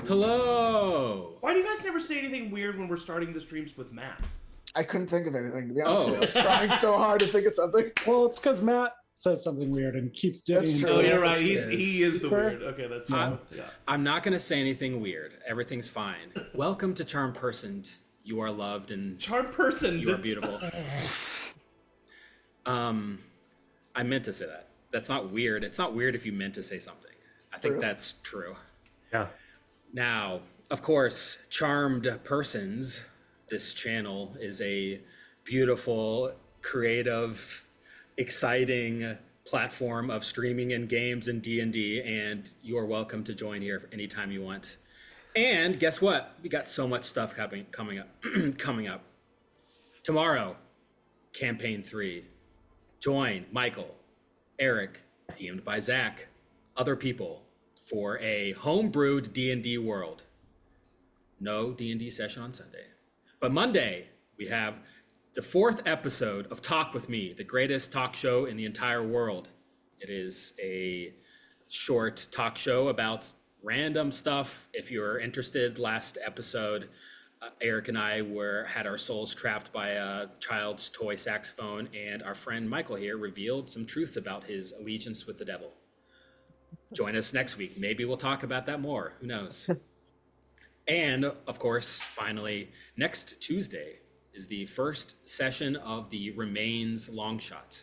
Hello! Why do you guys never say anything weird when we're starting the streams with Matt? I couldn't think of anything, to be honest with you. I was trying so hard to think of something. Well, it's because Matt says something weird and keeps digging. That's true. Oh, Yeah, you're right. that's He is the weird. Okay, that's true. Yeah. I'm not going to say anything weird. Everything's fine. Welcome to CharmedPersons. You are loved and CharmedPerson. you are beautiful. I meant to say that. That's not weird. It's not weird if you meant to say something. I think that's true. Yeah. Now, of course, CharmedPersons, this channel is a beautiful, creative, exciting platform of streaming and games and D&D, and you are welcome to join here anytime you want. And guess what? We got so much stuff coming up. coming up. Tomorrow, Campaign 3. Join Michael, Eric, DM'd by Zach, other people for a homebrewed D&D world. No D&D session on Sunday. But Monday, we have the 4th episode of Talk With Me, the greatest talk show in the entire world. It is a short talk show about random stuff. If you're interested, last episode, Eric and I had our souls trapped by a child's toy saxophone, and our friend Michael here revealed some truths about his allegiance with the devil. Join us next week. Maybe we'll talk about that more. Who knows? And, of course, finally, next Tuesday is the first session of the Remains long shot,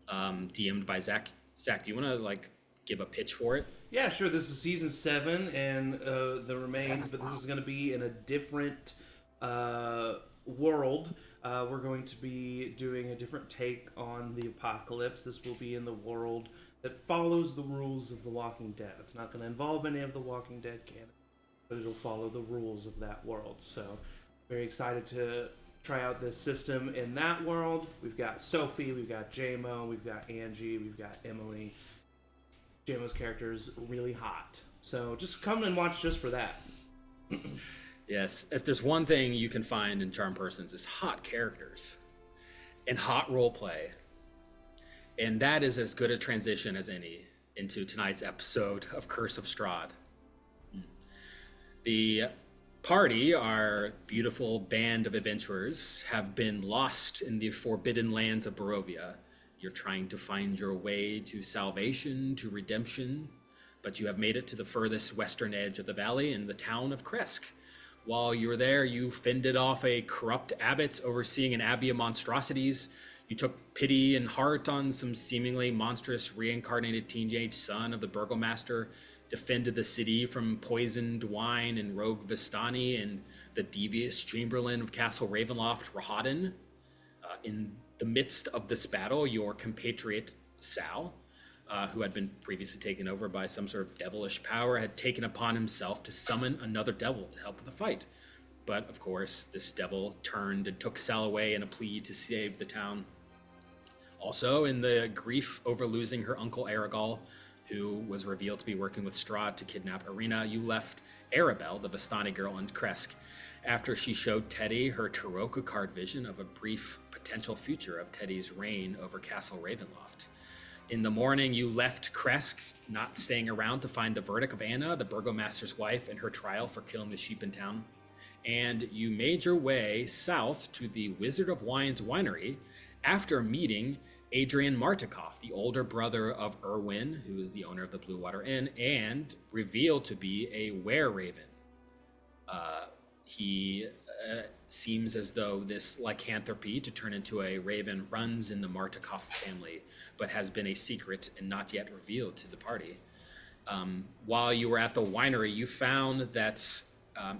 DM'd by Zach. Zach, do you want to, give a pitch for it? Yeah, sure. This is season 7 and The Remains, but this is going to be in a different world. We're going to be doing a different take on the apocalypse. This will be in the world that follows the rules of The Walking Dead. It's not going to involve any of The Walking Dead canon, but it'll follow the rules of that world. So, very excited to try out this system in that world. We've got Sophie, we've got JMO, we've got Angie, we've got Emily. JMO's character is really hot. So just come and watch just for that. Yes, if there's one thing you can find in CharmedPersons is hot characters and hot roleplay. And that is as good a transition as any into tonight's episode of Curse of Strahd. The party, our beautiful band of adventurers, have been lost in the forbidden lands of Barovia. You're trying to find your way to salvation, to redemption, but you have made it to the furthest western edge of the valley in the town of Kresk. While you were there, you fended off a corrupt abbot overseeing an abbey of monstrosities. You took pity and heart on some seemingly monstrous reincarnated teenage son of the burgomaster, defended the city from poisoned wine and rogue Vistani and the devious chamberlain of Castle Ravenloft, Rahaden. In the midst of this battle, your compatriot Sal, who had been previously taken over by some sort of devilish power, had taken upon himself to summon another devil to help with the fight. But of course, this devil turned and took Sal away in a plea to save the town. Also, in the grief over losing her uncle Aragal, who was revealed to be working with Strahd to kidnap Irina, you left Arabelle, the Vistani girl, in Kresk, after she showed Teddy her Taroko card vision of a brief potential future of Teddy's reign over Castle Ravenloft. In the morning, you left Kresk, not staying around to find the verdict of Anna, the burgomaster's wife, and her trial for killing the sheep in town. And you made your way south to the Wizard of Wine's winery after meeting Adrian Martikov, the older brother of Erwin, who is the owner of the Blue Water Inn, and revealed to be a were-raven. He seems as though this lycanthropy to turn into a raven runs in the Martikov family, but has been a secret and not yet revealed to the party. While you were at the winery, you found that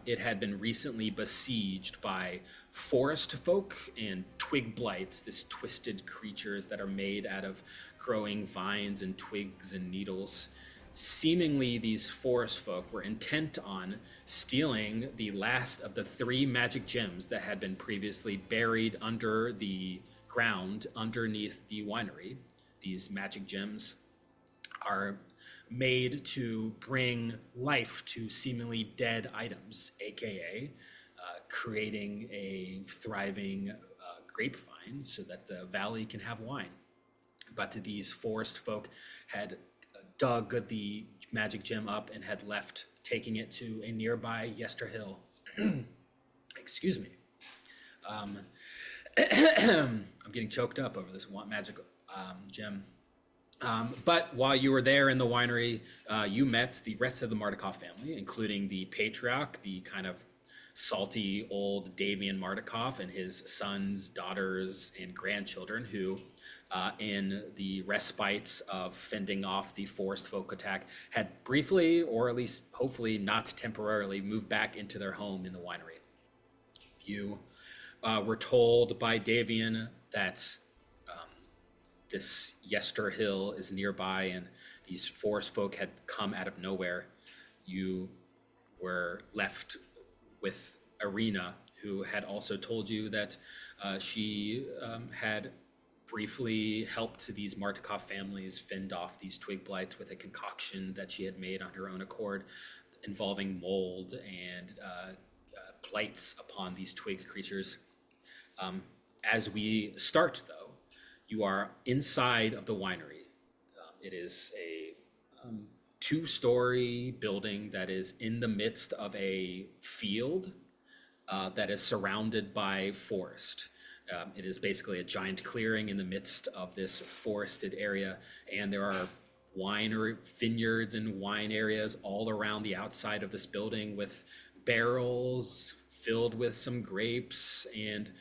it had been recently besieged by forest folk and twig blights, this twisted creatures that are made out of growing vines and twigs and needles. Seemingly, these forest folk were intent on stealing the last of the 3 magic gems that had been previously buried under the ground underneath the winery. These magic gems are made to bring life to seemingly dead items, aka creating a thriving grapevine so that the valley can have wine. But these forest folk had dug the magic gem up and had left, taking it to a nearby Yester Hill. Excuse me. I'm getting choked up over this magic gem. But while you were there in the winery, you met the rest of the Mardukov family, including the patriarch, the kind of salty old Davian Mardukov, and his sons, daughters, and grandchildren, who, in the respites of fending off the forest folk attack, had briefly, or at least hopefully not temporarily, moved back into their home in the winery. You were told by Davian that this Yester Hill is nearby, and these forest folk had come out of nowhere. You were left with Irina, who had also told you that she had briefly helped these Mardukov families fend off these twig blights with a concoction that she had made on her own accord, involving mold and blights upon these twig creatures. As we start, though, you are inside of the winery. It is a two-story building that is in the midst of a field that is surrounded by forest. It is basically a giant clearing in the midst of this forested area, and there are winery vineyards and wine areas all around the outside of this building, with barrels filled with some grapes, and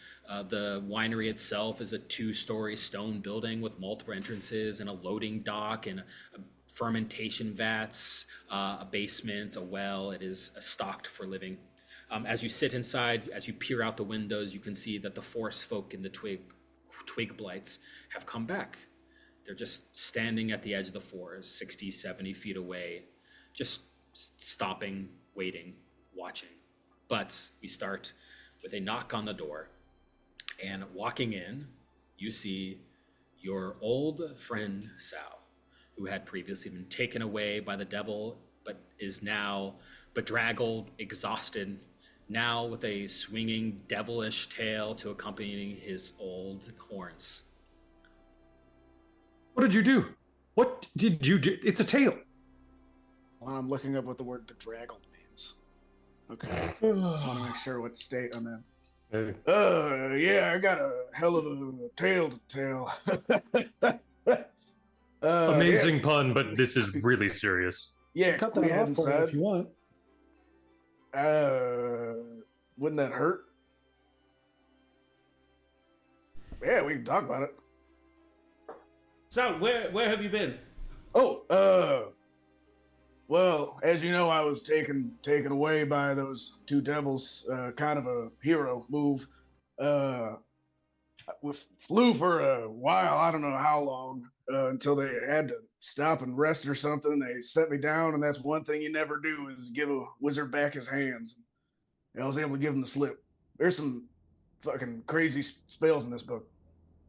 the winery itself is a two-story stone building with multiple entrances and a loading dock and a fermentation vats, a basement, a well. It is stocked for living. As you sit inside, as you peer out the windows, you can see that the forest folk and the twig blights have come back. They're just standing at the edge of the forest, 60, 70 feet away, just stopping, waiting, watching. But we start with a knock on the door, and walking in, you see your old friend Sal, who had previously been taken away by the devil, but is now bedraggled, exhausted, now with a swinging devilish tail to accompany his old horns. What did you do? What did you do? It's a tail. Well, I'm looking up what the word bedraggled means. Okay. Just want to make sure what state I'm in. Yeah, I got a hell of a tale to tell. Amazing pun, but this is really serious. Yeah, Cut can we that head off for you inside? if you want. Wouldn't that hurt? Yeah, we can talk about it. So, where have you been? Oh, well, as you know, I was taken away by those two devils. Kind of a hero move. We flew for a while. I don't know how long until they had to stop and rest or something. They set me down, and that's one thing you never do is give a wizard back his hands. And I was able to give him the slip. There's some fucking crazy spells in this book.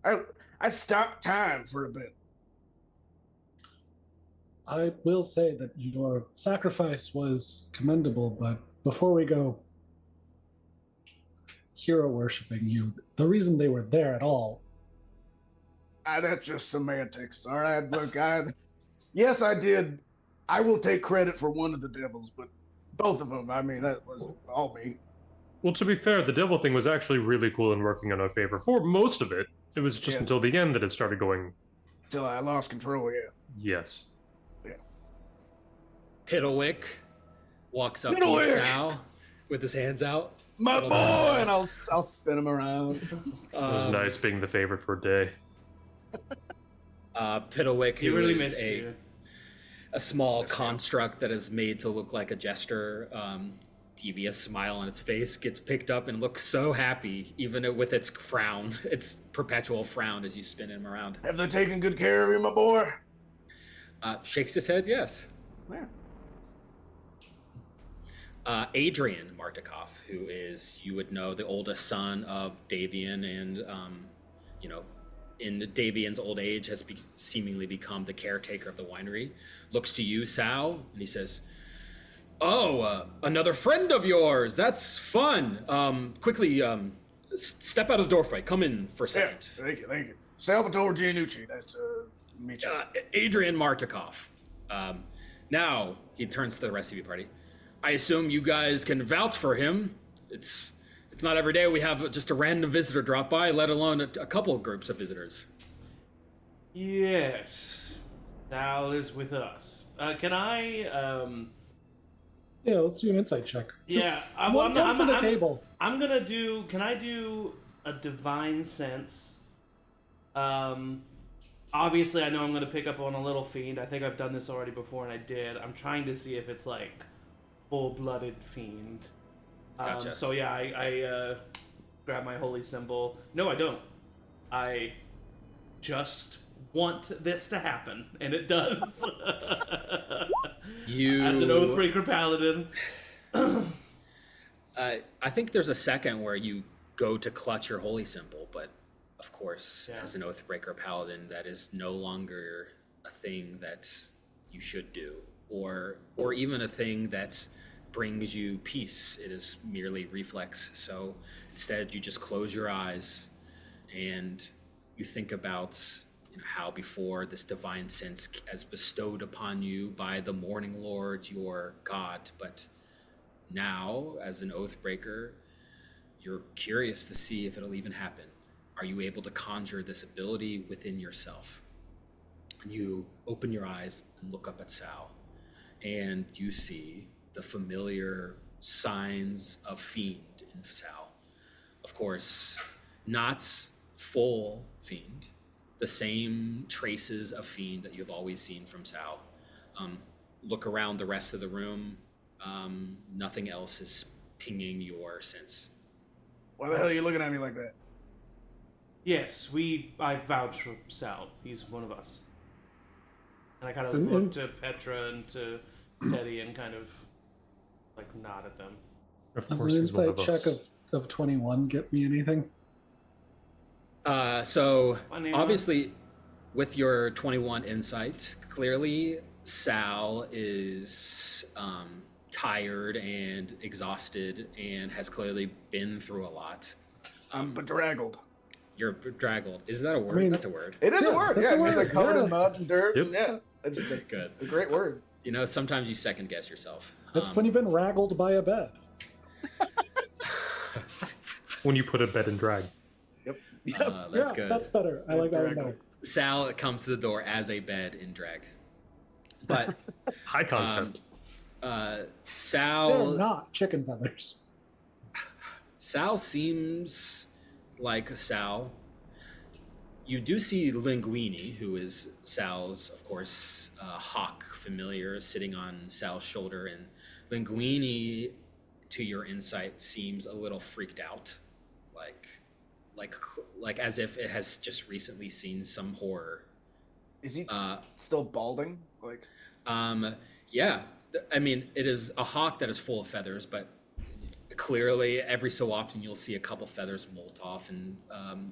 I stopped time for a bit. I will say that your sacrifice was commendable, but before we go hero worshipping you, the reason they were there at all. That's just semantics. All right, look, yes, I did. I will take credit for one of the devils, but both of them, I mean, that was all me. Well, to be fair, the devil thing was actually really cool and working in our favor for most of it. It was just until the end that it started going. Till I lost control, yeah. Yes. Piddlewick walks up to Sal with his hands out. My boy! And I'll spin him around. It was nice being the favorite for a day. Piddlewick, He who really is missed you. a small construct that is made to look like a jester, devious smile on its face, gets picked up and looks so happy, even with its frown, its perpetual frown as you spin him around. Have they taken good care of you, my boy? Shakes his head, yes. Where? Adrian Martikov, who is, you would know, the oldest son of Davian, and in Davian's old age has seemingly become the caretaker of the winery, looks to you, Sal, and he says, "Oh, another friend of yours. That's fun. Quickly, step out of the doorway. Come in for a second." Thank you. Salvatore Gianucci. Nice to meet you. Adrian Martikov. Now, he turns to the rest of your party. I assume you guys can vouch for him. It's not every day we have just a random visitor drop by, let alone a couple of groups of visitors. Yes. Sal is with us. Can I, Yeah, let's do an insight check. Yeah, One for the table. I'm gonna do. Can I do a divine sense? Obviously, I know I'm gonna pick up on a little fiend. I think I've done this already before, and I did. I'm trying to see if it's like full-blooded fiend. Gotcha. So yeah, I grab my holy symbol. No, I don't. I just want this to happen, and it does. You, as an Oathbreaker paladin. I think there's a second where you go to clutch your holy symbol, but of course, as an Oathbreaker paladin, that is no longer a thing that you should do, or even a thing that brings you peace. It is merely reflex. So instead, you just close your eyes and you think about how before this divine sense as bestowed upon you by the Morning Lord, your god, but now as an Oathbreaker, you're curious to see if it'll even happen. Are you able to conjure this ability within yourself? You open your eyes and look up at Sal, and you see the familiar signs of fiend in Sal. Of course, not full fiend, the same traces of fiend that you've always seen from Sal. Look around the rest of the room. Nothing else is pinging your sense. Why the hell are you looking at me like that? Yes, I vouch for Sal. He's one of us. And I kind of So look to Petra and to Teddy and kind of like nod at them. Of Does course, an he's one insight of us. check of 21 get me anything? So obviously, with your 21 insight, clearly Sal is tired and exhausted and has clearly been through a lot. I'm bedraggled. You're bedraggled. Is that a word? I mean, That's a word. It is a Yeah, word. that's Yeah, a it means word, like covered in yes. mud and dirt. Yep. And yeah, it's Good. a great word. Sometimes you second guess yourself. That's when you've been raggled by a bed. When you put a bed in drag. Yep. That's yeah, good. that's better. I like that one better. Sal comes to the door as a bed in drag. But High concept. Sal... They're not chicken feathers. Sal seems like Sal. You do see Linguini, who is Sal's, of course, hawk familiar, sitting on Sal's shoulder. And Linguini, to your insight, seems a little freaked out. Like as if it has just recently seen some horror. Is he still balding? Like, yeah. I mean, it is a hawk that is full of feathers, but clearly every so often you'll see a couple feathers molt off, and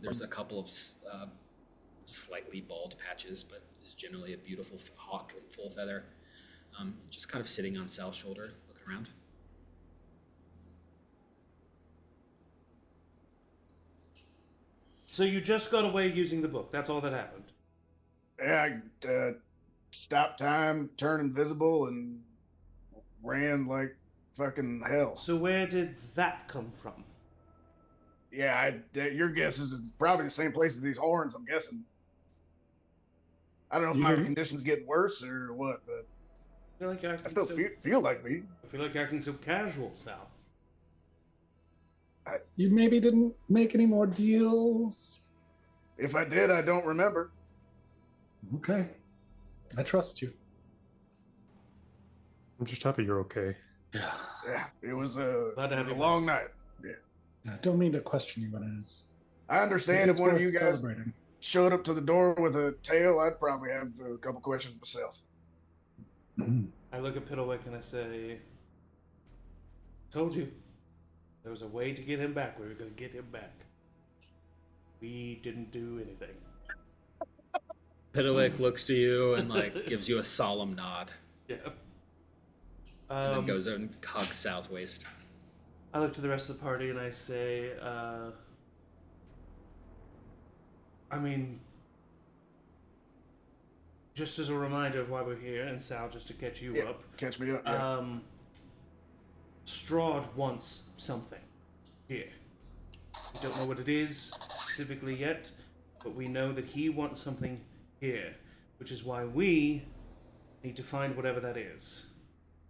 there's a couple of slightly bald patches, but it's generally a beautiful hawk in full feather. Just kind of sitting on Sal's shoulder, looking around. So you just got away using the book. That's all that happened. yeah, I stopped time, turned invisible, and ran like fucking hell. So where did that come from? Yeah, your guess is it's probably the same place as these horns, I'm guessing. I don't know if my condition's getting worse or what, but I feel like I still feel like me. I feel like acting so casual, Sal. You maybe didn't make any more deals. If I did, I don't remember. Okay. I trust you. I'm just happy you're okay. Yeah, it was a Glad to have you long night. Yeah. I don't mean to question you, but it is. I understand if it's one of worth you guys celebrating. showed up to the door with a tail, I'd probably have a couple questions myself. I look at Piddlewick and I say, told you. There was a way to get him back. We were going to get him back. We didn't do anything. Piddlewick looks to you and gives you a solemn nod, Yeah. and then goes and hugs Sal's waist. I look to the rest of the party and I say, I mean, just as a reminder of why we're here, and Sal, just to catch you Yeah, up, catch me up. Yeah. Strahd wants something here. We don't know what it is specifically yet, but we know that he wants something here, which is why we need to find whatever that is.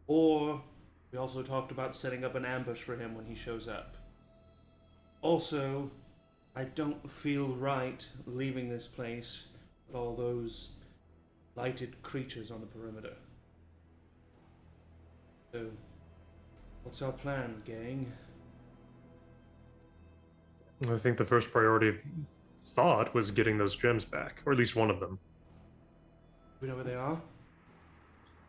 Or we also talked about setting up an ambush for him when he shows up. Also, I don't feel right leaving this place with all those lighted creatures on the perimeter. So, what's our plan, gang? I think the first priority thought was getting those gems back, or at least one of them. We know where they are?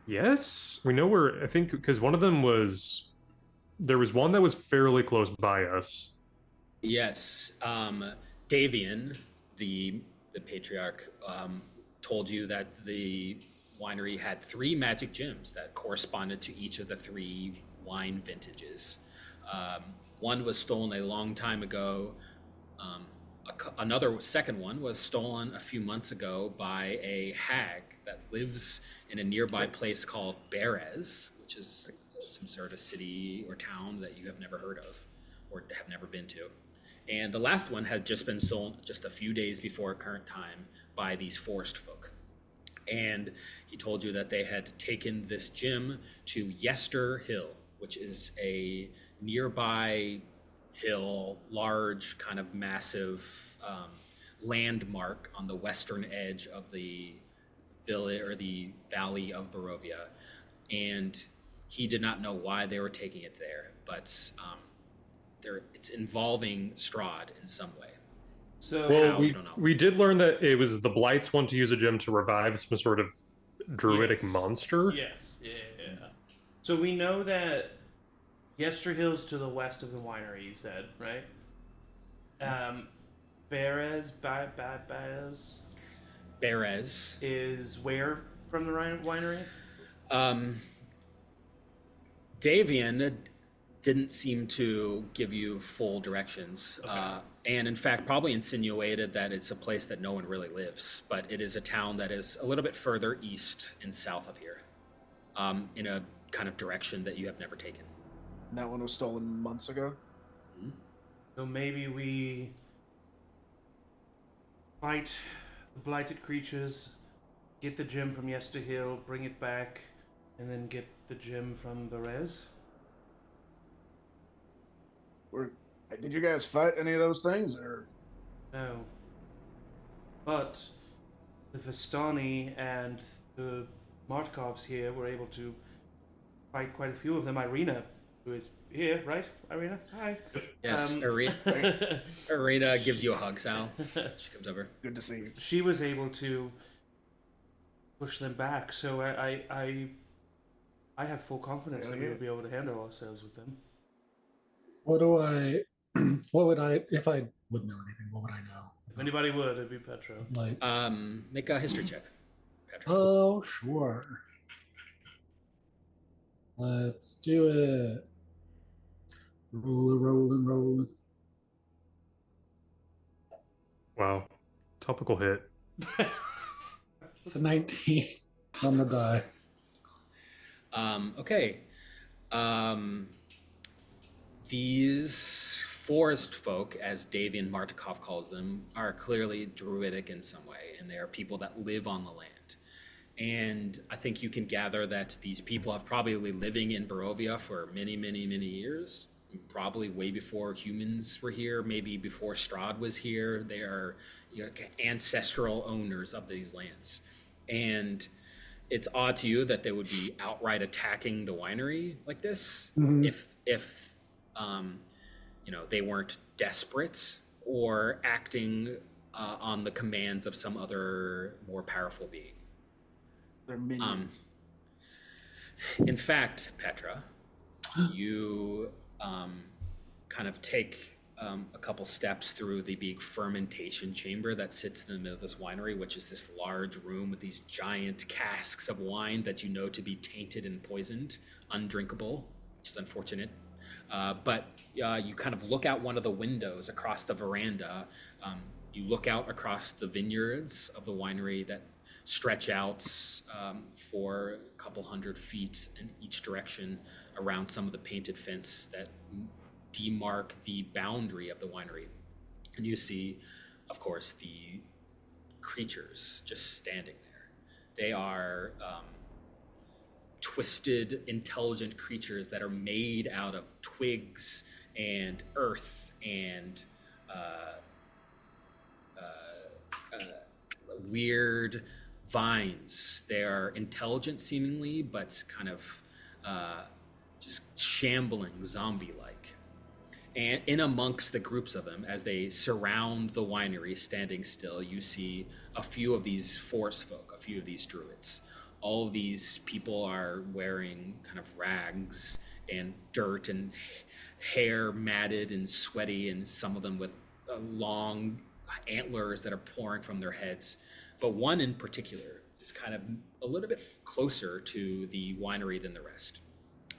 Yes, we know where. I think because one of them was. There was one that was fairly close by us. Yes, Davian, the patriarch, told you that the winery had 3 magic gems that corresponded to each of the 3 wine vintages. One was stolen a long time ago. Another second one was stolen a few months ago by a hag that lives in a nearby place called Beres, which is some sort of city or town that you have never heard of or have never been to. And the last one had just been stolen just a few days before current time by these forest folk. And he told you that they had taken this gem to Yester Hill, which is a nearby hill, large, kind of massive landmark on the western edge of the village or the valley of Barovia. And he did not know why they were taking it there, but it's involving Strahd in some way. So, Well, we don't know. we did learn that it was the Blights want to use a gem to revive some sort of druidic Yes. monster. yes, yeah. So we know that Yester Hill's to the west of the winery, you said, right? Beres Beres. is where from the winery? Davian didn't seem to give you full directions, Okay. and in fact probably insinuated that it's a place that no one really lives, but it is a town that is a little bit further east and south of here, in a kind of direction that you have never taken. And that one was stolen months ago. So maybe we fight the blighted creatures, get the gem from Yester Hill, bring it back, and then get the gem from Beres? Did you guys fight any of those things, or? No. But the Vistani and the Martkovs here were able to fight quite a few of them. Irina, who is here, right? Irina, hi. Yes, Arena gives you a hug, Sal. She comes over. Good to see you. She was able to push them back, so I have full confidence that we would be able to handle ourselves with them. What would I, if I would know anything, what would I know? If anybody would, it'd be Petra. Lights. Make a history check, Petra. Oh, sure. Let's do it. Rolling. Wow, topical hit. It's a 19 on the die. Okay. These forest folk, as Davian Martikov calls them, are clearly druidic in some way, and they are people that live on the land. And I think you can gather that these people have probably been living in Barovia for many, many, many years, probably way before humans were here, maybe before Strahd was here. They are ancestral owners of these lands. And it's odd to you that they would be outright attacking the winery like this if they weren't desperate or acting on the commands of some other more powerful being. They're minions. In fact, Petra, you kind of take a couple steps through the big fermentation chamber that sits in the middle of this winery, which is this large room with these giant casks of wine that you know to be tainted and poisoned, undrinkable, which is unfortunate. But you kind of look out one of the windows across the veranda. You look out across the vineyards of the winery that stretch out for a couple 100 feet in each direction around some of the painted fence that demark the boundary of the winery. And you see, of course, the creatures just standing there. They are twisted, intelligent creatures that are made out of twigs and earth and weird vines. They are intelligent seemingly, but kind of just shambling, zombie-like. And in amongst the groups of them, as they surround the winery standing still, you see a few of these forest folk, a few of these druids. All of these people are wearing kind of rags and dirt and hair matted and sweaty, and some of them with long antlers that are pouring from their heads. But one in particular is kind of a little bit closer to the winery than the rest.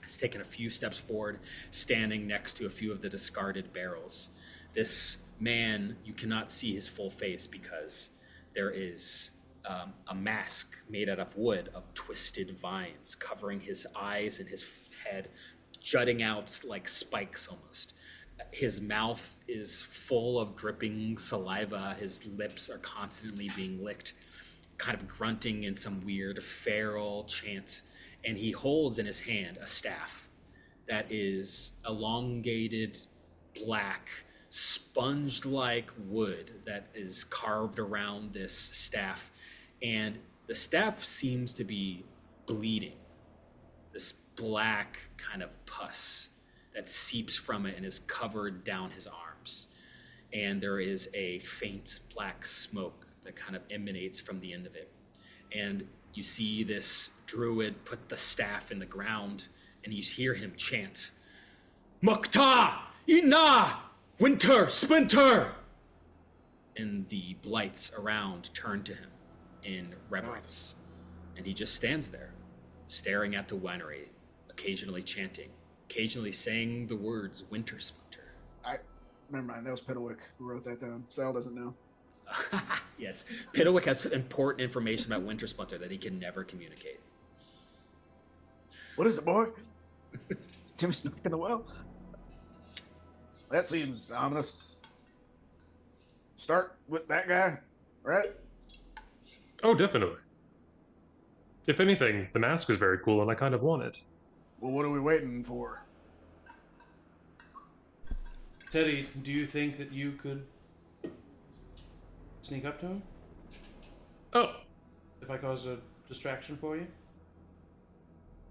It's taken a few steps forward, standing next to a few of the discarded barrels. This man, you cannot see his full face because there is a mask made out of wood of twisted vines covering his eyes and his head, jutting out like spikes almost. His mouth is full of dripping saliva. His lips are constantly being licked, kind of grunting in some weird feral chant. And he holds in his hand a staff that is elongated, black, sponge-like wood that is carved around this staff. And the staff seems to be bleeding. This black kind of pus that seeps from it and is covered down his arms. And there is a faint black smoke that kind of emanates from the end of it. And you see this druid put the staff in the ground, and you hear him chant, "Mukta! Ina! Winter! Splinter!" And the blights around turn to him in reverence. And he just stands there, staring at the winery, occasionally chanting, occasionally saying the words "Winter Splinter." Never mind, that was Piddlewick who wrote that down. Sal doesn't know. Yes, Piddlewick has important information about Winter Splinter that he can never communicate. What is it, boy? Is Timmy stuck in the well? That seems ominous. Start with that guy, right? Oh, definitely. If anything, the mask is very cool and I kind of want it. Well, what are we waiting for? Teddy, do you think that you could sneak up to him? Oh, If I cause a distraction for you?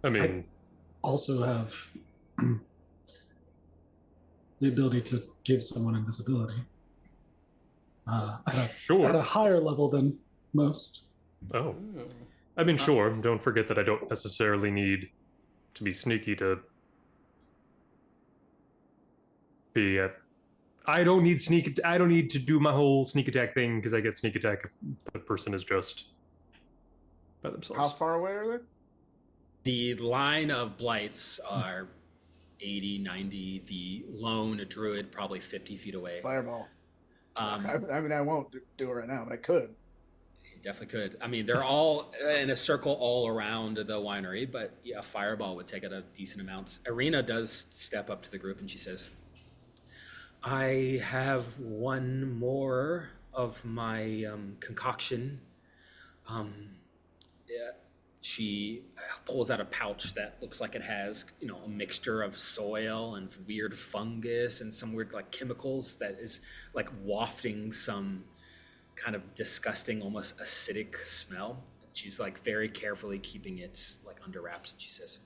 I mean, Also have the ability to give someone invisibility. sure. At a higher level than most. Oh. I mean, sure. Don't forget that I don't necessarily need to be sneaky to be at. I don't need to do my whole sneak attack thing because I get sneak attack if the person is just by themselves. How far away are they? The line of blights are 80, 90. The lone druid probably 50 feet away. Fireball. I I mean, I won't do it right now, but I could. definitely could. I mean, they're all in a circle all around the winery, but yeah, a fireball would take it a decent amount. Irina does step up to the group and she says, "I have one more of my concoction." Yeah, she pulls out a pouch that looks like it has, a mixture of soil and weird fungus and some weird like chemicals that is like wafting some kind of disgusting, almost acidic smell. She's like very carefully keeping it like under wraps, and she says,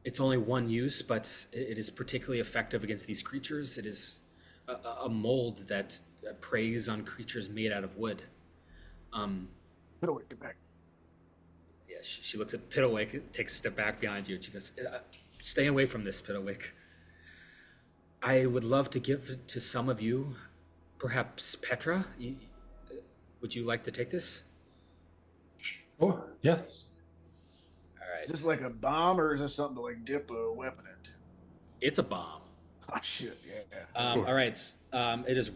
"It's only one use, but it is particularly effective against these creatures. It is a mold that preys on creatures made out of wood." Piddlewick, get back. Yeah, she looks at Piddlewick, takes a step back behind you, and she goes, "Stay away from this, Piddlewick. I would love to give it to some of you. Perhaps Petra? Would you like to take this?" Sure, yes. All right. Is this like a bomb or is this something to like dip a weapon into? It's a bomb. Oh shit! Yeah. All right.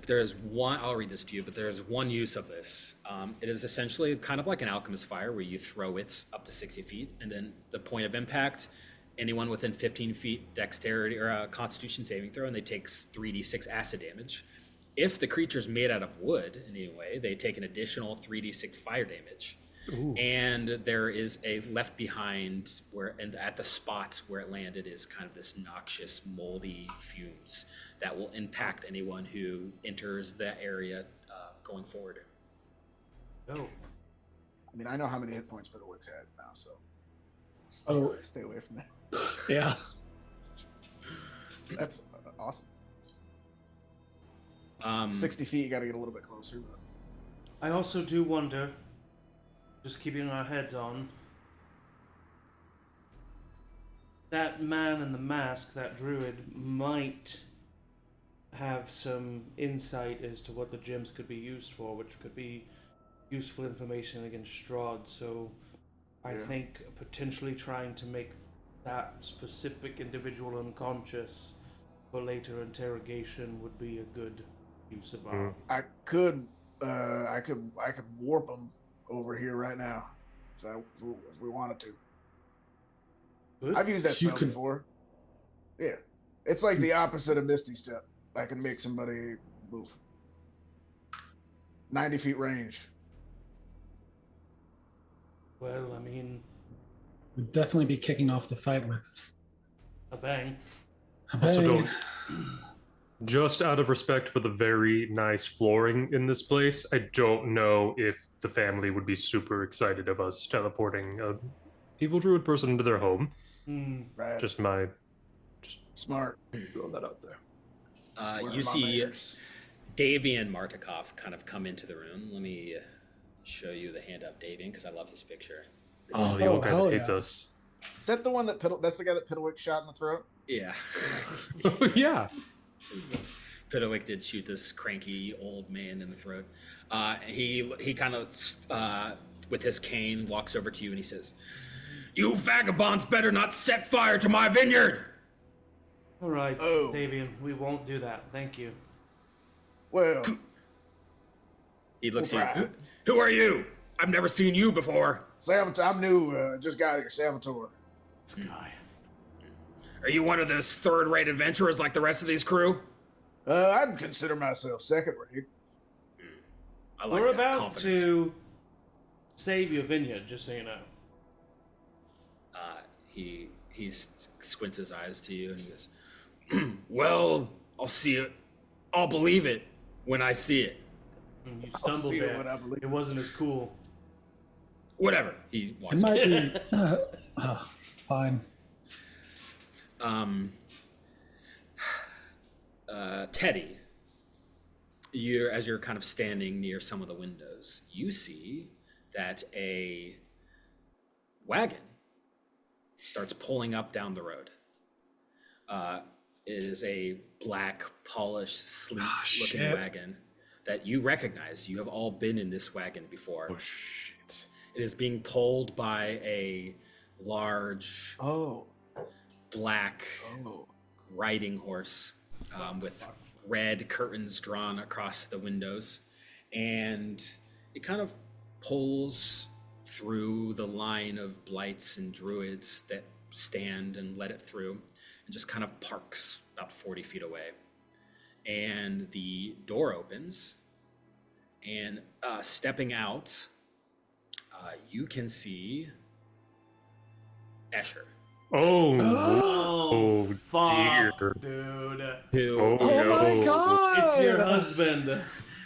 There's one. I'll read this to you, but there's one use of this. It is essentially kind of like an alchemist fire, where you throw it up to 60 feet, and then the point of impact, anyone within 15 feet, dexterity or a Constitution saving throw, and they take 3d6 acid damage. If the creature's made out of wood in any way, they take an additional 3d6 fire damage. Ooh. And there is a left behind and at the spots where it landed is kind of this noxious, moldy fumes that will impact anyone who enters the area going forward. Oh. I mean, I know how many hit points Piddlewick has now, so stay away from that. Yeah. That's awesome. 60 feet, you got to get a little bit closer. But... I also do wonder, just keeping our heads on, that man in the mask, that druid, might have some insight as to what the gems could be used for, which could be useful information against Strahd. So I think potentially trying to make that specific individual unconscious for later interrogation would be a good use of our... I could warp them over here right now, if we wanted to. Good. I've used that You spell could- before. Yeah, it's like the opposite of Misty Step. I can make somebody move. 90 feet range. Well, I mean, We'd definitely be kicking off the fight with a bang. a Also, bang. don't. Just out of respect for the very nice flooring in this place, I don't know if the family would be super excited of us teleporting a evil druid person into their home. Right. Just Smart. throwing that out there. Where You are my see manners? Davian Martikov kind of come into the room. Let me show you the hand of Davian because I love his picture. Oh, the Oh, old guy hell that hates yeah. us. Is that the one that that's the guy that Piddlewick shot in the throat? Yeah. Yeah. Piddlewick did shoot this cranky old man in the throat. He kind of, with his cane, walks over to you and he says, "You vagabonds better not set fire to my vineyard!" All right, Oh. Davian, we won't do that. Thank you. Well, He looks We'll at you. try. Who are you? I've never seen you before. Salvatore, I'm new. Just got here, Salvatore. This guy. Are you one of those third-rate adventurers like the rest of these crew? I'd consider myself second rate. I like We're that about confidence. to save your vineyard, just so you know. He squints his eyes to you and he goes, "Well, I'll see it. I'll believe it when I see it. You stumbled see it there. when I believe It wasn't as cool. Whatever." He It walks. might be fine. Teddy, as you're kind of standing near some of the windows, you see that a wagon starts pulling up down the road. It is a black, polished, sleek-looking shit. wagon that you recognize. You have all been in this wagon before. Oh shit. It is being pulled by a large, Oh. black Oh. riding horse with red curtains drawn across the windows, and it kind of pulls through the line of blights and druids that stand and let it through, and just kind of parks about 40 feet away. And the door opens, and stepping out, you can see Escher, Oh. Oh, fuck, dear. dude. who Oh, Oh no. my god! It's your husband.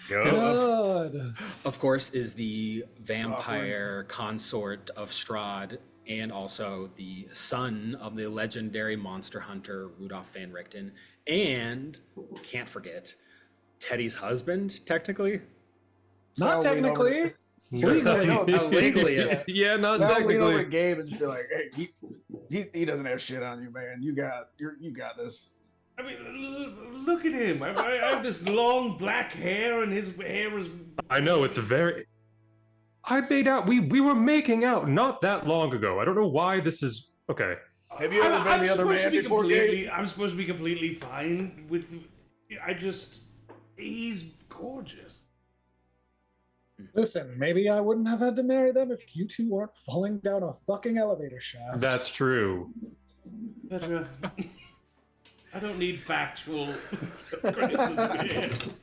Yup. God. of course, is the vampire consort of Strahd, and also the son of the legendary monster hunter Rudolph Van Richten, and can't forget Teddy's husband, technically. Not Sal lean over- technically. Legally. No, legally is. Yeah, not Sal lean over technically. to Gabe and just be like, "Hey, he doesn't have shit on you, man. You got this." I mean, look at him. I have this long black hair, and his hair is. I know it's a very. I made out. We were making out not that long ago. I don't know why this is okay. Have you ever been the other man before, Gabe? I'm supposed to be completely fine with. He's gorgeous. Listen, maybe I wouldn't have had to marry them if you two weren't falling down a fucking elevator shaft. That's true. Petra, I don't need factual criticism.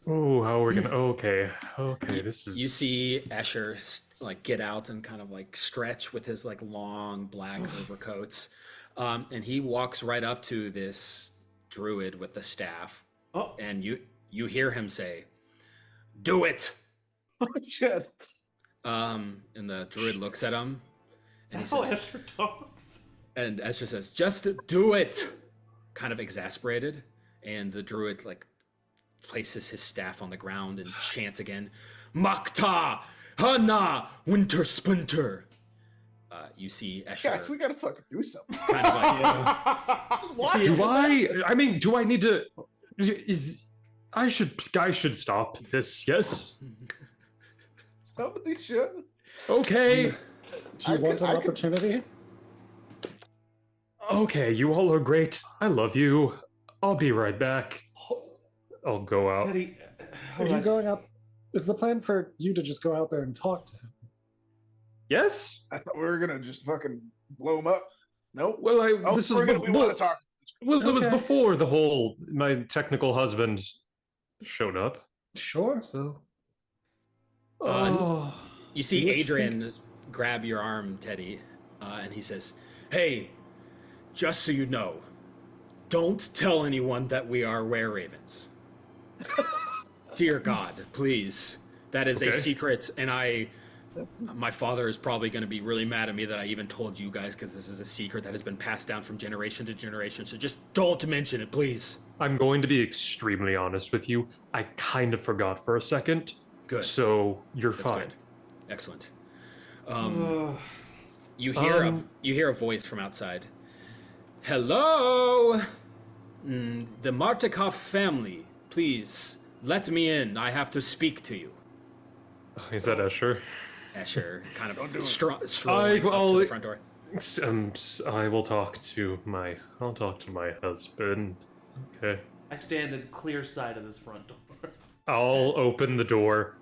Oh, how are we gonna? Okay, this is. You see Escher like get out and kind of like stretch with his like long black overcoats, and he walks right up to this druid with the staff, and you hear him say, "Do it." Oh shit! And the druid looks at him, and he That's how says, Escher talks. and Escher says, "Just do it," kind of exasperated, and the druid like places his staff on the ground and chants again, "Makta Hana Winter Splinter." You see Escher. Guys, we gotta fucking do something. Kind of like, Do I mean, do I need to? I should stop this. Yes. Somebody should. Okay. Do you want an opportunity? Okay, you all are great. I love you. I'll be right back. I'll go out. Teddy, Are you going up? Is the plan for you to just go out there and talk to him? Yes. I thought we were gonna just fucking blow him up. Nope. Well, This is we want to talk. Well, it was Okay. before the whole my technical husband showed up. Sure. So. you see Which Adrian thinks- grab your arm, Teddy, and he says, "Hey, just so you know, don't tell anyone that we are were-ravens." Dear God, please. That is a Okay. secret, and my father is probably going to be really mad at me that I even told you guys, because this is a secret that has been passed down from generation to generation, so just don't mention it, please. I'm going to be extremely honest with you. I kind of forgot for a second. Good. So you're That's fine. good. Excellent. You hear a voice from outside. "Hello? The Martikov family, please, let me in. I have to speak to you." Is that Escher? Escher kind Don't do of it. strolling up I'll- to the front door. I will talk to my. I'll talk to my husband. Okay. I stand in clear sight of this front door. I'll open the door.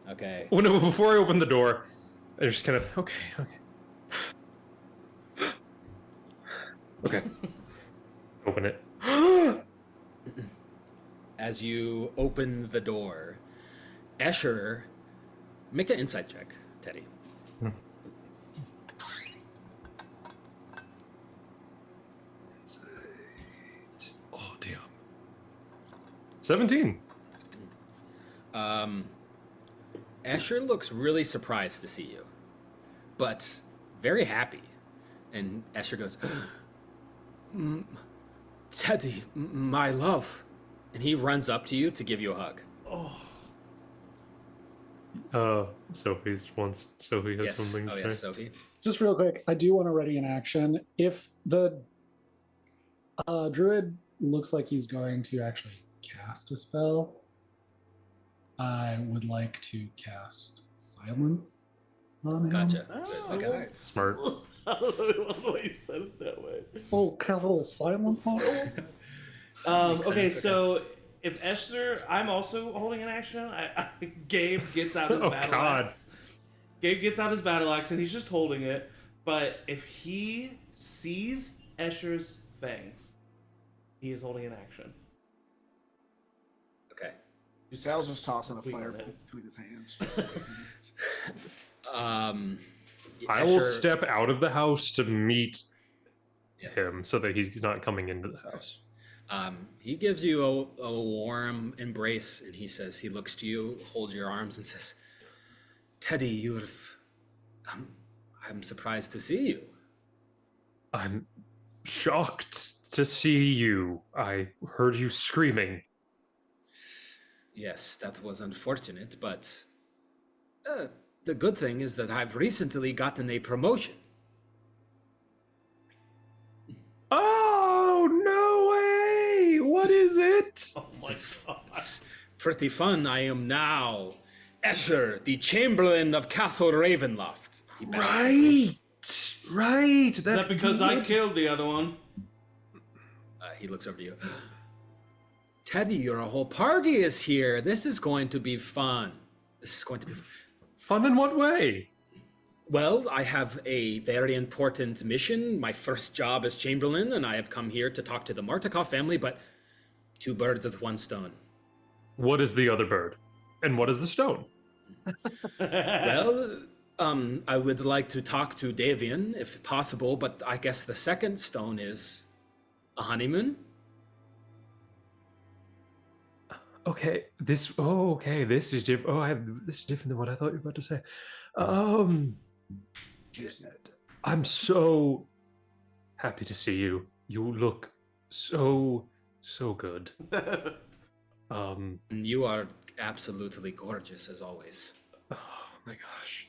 Okay. Oh no! Before I open the door, I just kind of okay. Open it. As you open the door, Escher, make an insight check, Teddy. Oh damn. 17. Escher looks really surprised to see you, but very happy. And Escher goes, "Teddy, my love." And he runs up to you to give you a hug. Sophie has Yes. something Oh, to yes, say. Sophie. Just real quick, I do want to ready an action. If the druid looks like he's going to actually cast a spell, I would like to cast Silence on him. Gotcha. Oh, Good. Okay. nice. Smart. I don't know why you said it that way. Oh, cast a little Silence on him? Makes Okay, sense, so if Esther, I'm also holding an action. Gabe gets out his Oh, battle God. axe. Gabe gets out his battle axe and he's just holding it. But if he sees Escher's fangs, he is holding an action. Okay. Sal's just tossing a Wait on fireball it. between his hands. I will Escher- step out of the house to meet Yeah. him so that he's not coming into the house. He gives you a warm embrace, and he says, he looks to you, holds your arms, and says, "Teddy, I'm surprised to see you." I'm shocked to see you. I heard you screaming. Yes, that was unfortunate, but the good thing is that I've recently gotten a promotion. Oh, no way! What is it? Oh my god. It's pretty fun. I am now Escher, the Chamberlain of Castle Ravenloft. He bows. Right! Right. Is that because I killed the other one? He looks over to you. Teddy, your whole party is here. This is going to be fun. This is going to be fun in what way? Well, I have a very important mission. My first job as Chamberlain, and I have come here to talk to the Martikov family, but 2 birds with 1 stone. What is the other bird? And what is the stone? Well, I would like to talk to Davian, if possible, but I guess the second stone is a honeymoon? Okay, this is different. This is different than what I thought you were about to say. I'm so happy to see you. You look so good. You are absolutely gorgeous as always. Oh my gosh.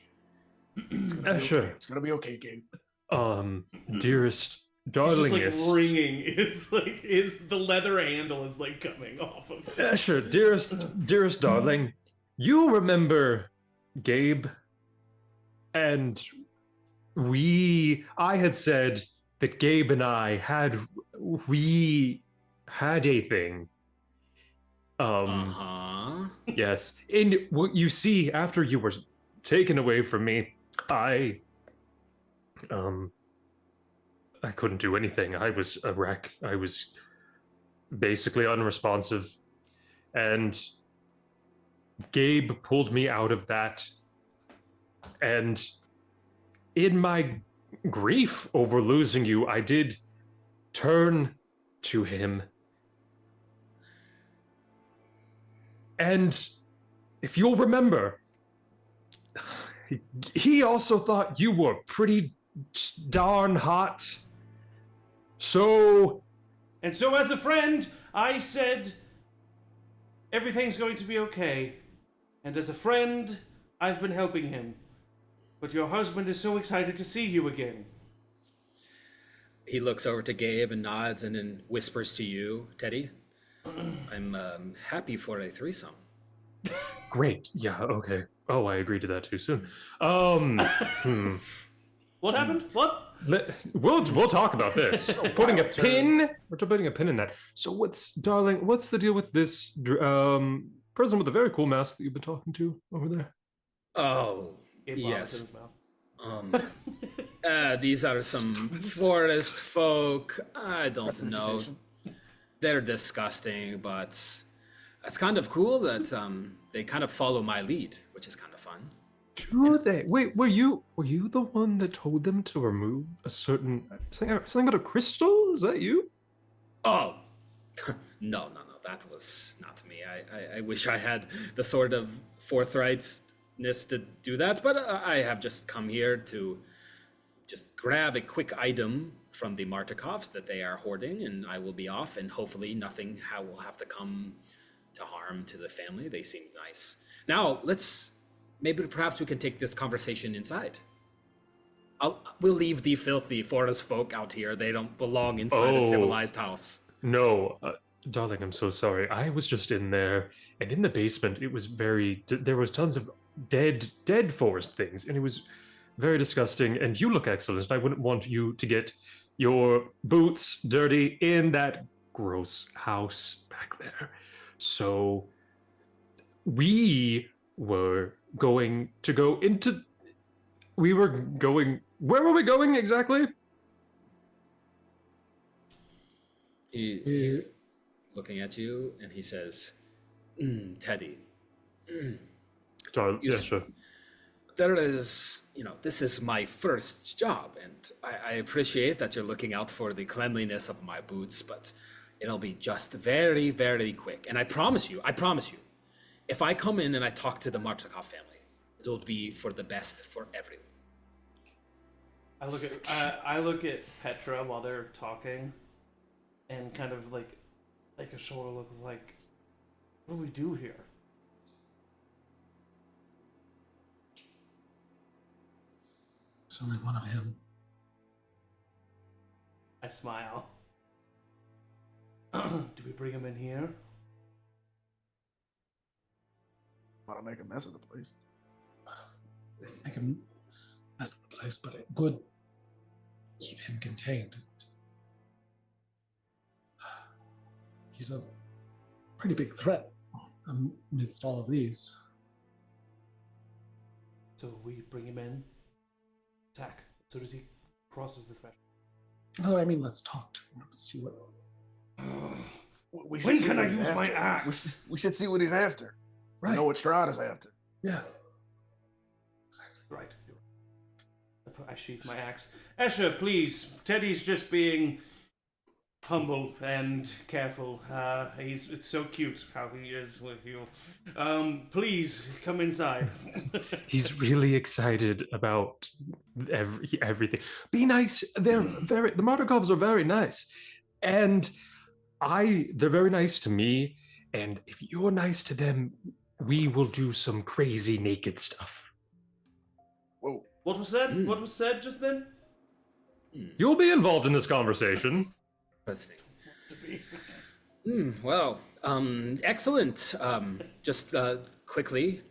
Sure. It's gonna be okay, Gabe. Dearest, darlingest. It's like ringing. Is the leather handle is like coming off of it. Sure, dearest darling. You remember Gabe? And I had said that Gabe and I had a thing. Yes. And what you see, after you were taken away from me, I couldn't do anything. I was a wreck. I was basically unresponsive. And Gabe pulled me out of that. And in my grief over losing you, I did turn to him. And if you'll remember, he also thought you were pretty darn hot. And so as a friend, I said, everything's going to be okay. And as a friend, I've been helping him. But your husband is so excited to see you again. He looks over to Gabe and nods and then whispers to you, Teddy. I'm happy for a threesome. Great. Yeah, okay. Oh, I agreed to that too soon. What happened? What? We'll talk about this. We're putting a pin in that. So what's the deal with this person with a very cool mask that you've been talking to over there? Oh, yes. These are some forest folk. I don't know. They're disgusting, but it's kind of cool that they kind of follow my lead, which is kind of fun. Do they? Wait, were you the one that told them to remove a certain something about a crystal? Is that you? Oh, no, that was not me. I wish I had the sort of forthrightness to do that, but I have just come here to just grab a quick item from the Martikovs that they are hoarding, and I will be off, and hopefully nothing will have to come to harm to the family. They seem nice. Now, perhaps we can take this conversation inside. We'll leave the filthy forest folk out here. They don't belong inside a civilized house. No, darling, I'm so sorry. I was just in there, and in the basement, there was tons of dead forest things, and it was very disgusting, and you look excellent. I wouldn't want you to get your boots dirty in that gross house back there. So we were going to go into... Where were we going exactly? He's looking at you, and he says, Teddy. Sorry, yeah, sure. There is, this is my first job, and I appreciate that you're looking out for the cleanliness of my boots, but it'll be just very, very quick. And I promise you, if I come in and I talk to the Martikov family, it'll be for the best for everyone. I look at Petra while they're talking, and kind of like a sort of look of like, what do we do here? There's only one of him. I smile. Do we bring him in here? Want to make a mess of the place? Make a mess of the place, but it would keep him contained. He's a pretty big threat amidst all of these. So we bring him in, attack, as soon as he crosses the threshold. Oh, I mean, let's talk to him. Let's see what... We should When see can what I he's use my after. axe? We should see what he's after. Right. I know what Strahd is after. Yeah. Right. I sheath my axe. Escher, please. Teddy's just being humble and careful. It's so cute how he is with you. Please come inside. He's really excited about everything. Be nice. The Mardikovs are very nice, and they're very nice to me. And if you're nice to them, we will do some crazy naked stuff. Whoa. What was said? What was said just then? You'll be involved in this conversation. Interesting. Well, excellent. Just quickly,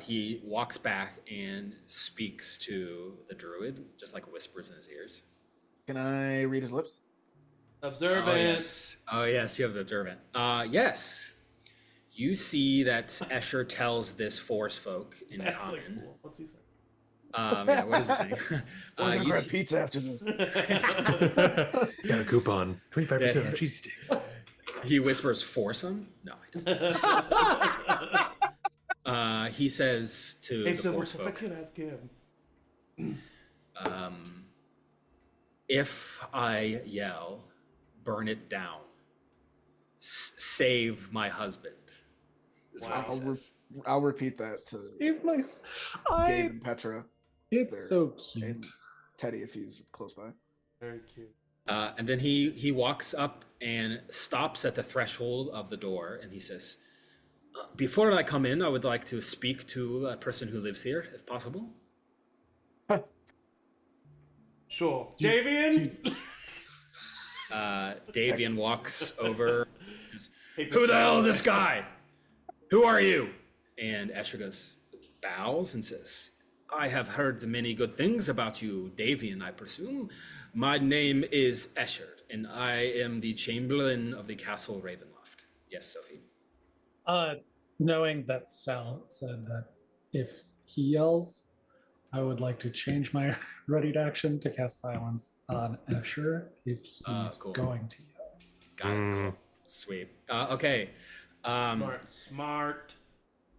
he walks back and speaks to the druid, just like whispers in his ears. Can I read his lips? Observant. Oh yes, you have the observant. Yes. You see that Escher tells this forest folk in That's common. like, cool. What's he saying? Yeah, what is he saying? We're gonna you grab see- pizza after this. Got a coupon, 25% Yeah. on cheese sticks. He whispers foursome? No, he doesn't. He says to Hey, the so forest I folk, can ask him. if I yell, burn it down, save my husband, is what he says. I'll repeat that to Save my... Gabe and Petra It's there. so cute. and Teddy if he's close by. Very cute. And then he walks up and stops at the threshold of the door, and he says, before I come in, I would like to speak to a person who lives here, if possible. Sure. Davian? Davian walks over. Hey, Who the hell is this guy? Who are you? And Escher goes, bows and says, I have heard many good things about you, Davian, I presume. My name is Escher, and I am the Chamberlain of the Castle Ravenloft. Yes, Sophie. Knowing that Sal said that if he yells, I would like to change my ready to action to cast silence on Escher if he's Cool. going to yell. Got it. Cool. Sweet. Okay. Smart.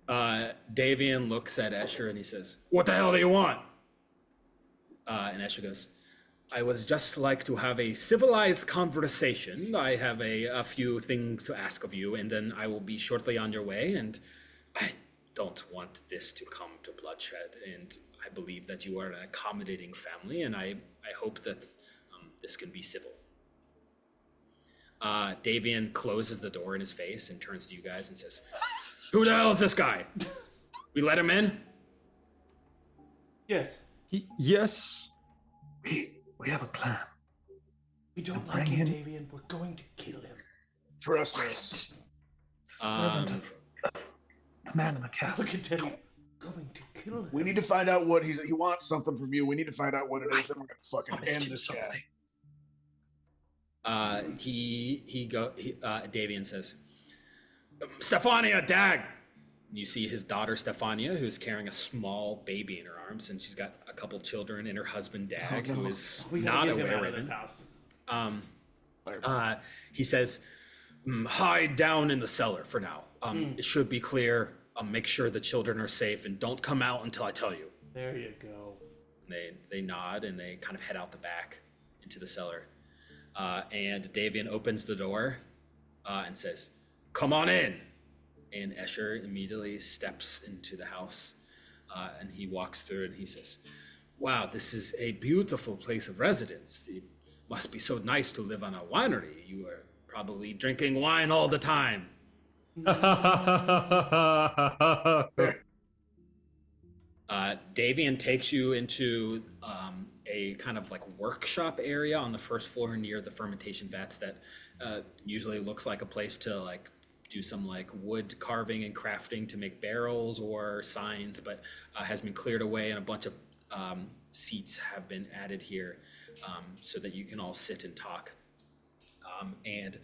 Davian looks at Escher and he says, what the hell do you want? And Escher goes, I was just like to have a civilized conversation. I have a few things to ask of you, and then I will be shortly on your way, and I don't want this to come to bloodshed, and I believe that you are an accommodating family, and I hope that this can be civil. Davian closes the door in his face and turns to you guys and says, who the hell is this guy? We let him in? Yes. Yes. We have a plan. We don't Bring like him, him. Davian. We're going to kill him. Trust us. It's a servant of the man in the castle. Look at Teddy. Going to kill him. We need to find out what he wants something from you. We need to find out what it is. Then we're gonna fucking Promised end him this guy. something. Davian says, Stefania, Dag! You see his daughter Stefania, who's carrying a small baby in her arms, and she's got a couple children, and her husband Dag, who is We not gotta a get him out of this were-raven. house. He says, hide down in the cellar for now. It should be clear. Make sure the children are safe, and don't come out until I tell you. There you go. And they nod, and they kind of head out the back into the cellar. And Davian opens the door and says, come on in. And Escher immediately steps into the house, and he walks through and he says, wow, this is a beautiful place of residence. It must be so nice to live on a winery. You are probably drinking wine all the time. Davian takes you into a kind of like workshop area on the first floor near the fermentation vats that usually looks like a place to like do some like wood carving and crafting to make barrels or signs, but has been cleared away and a bunch of seats have been added here. so that you can all sit and talk. And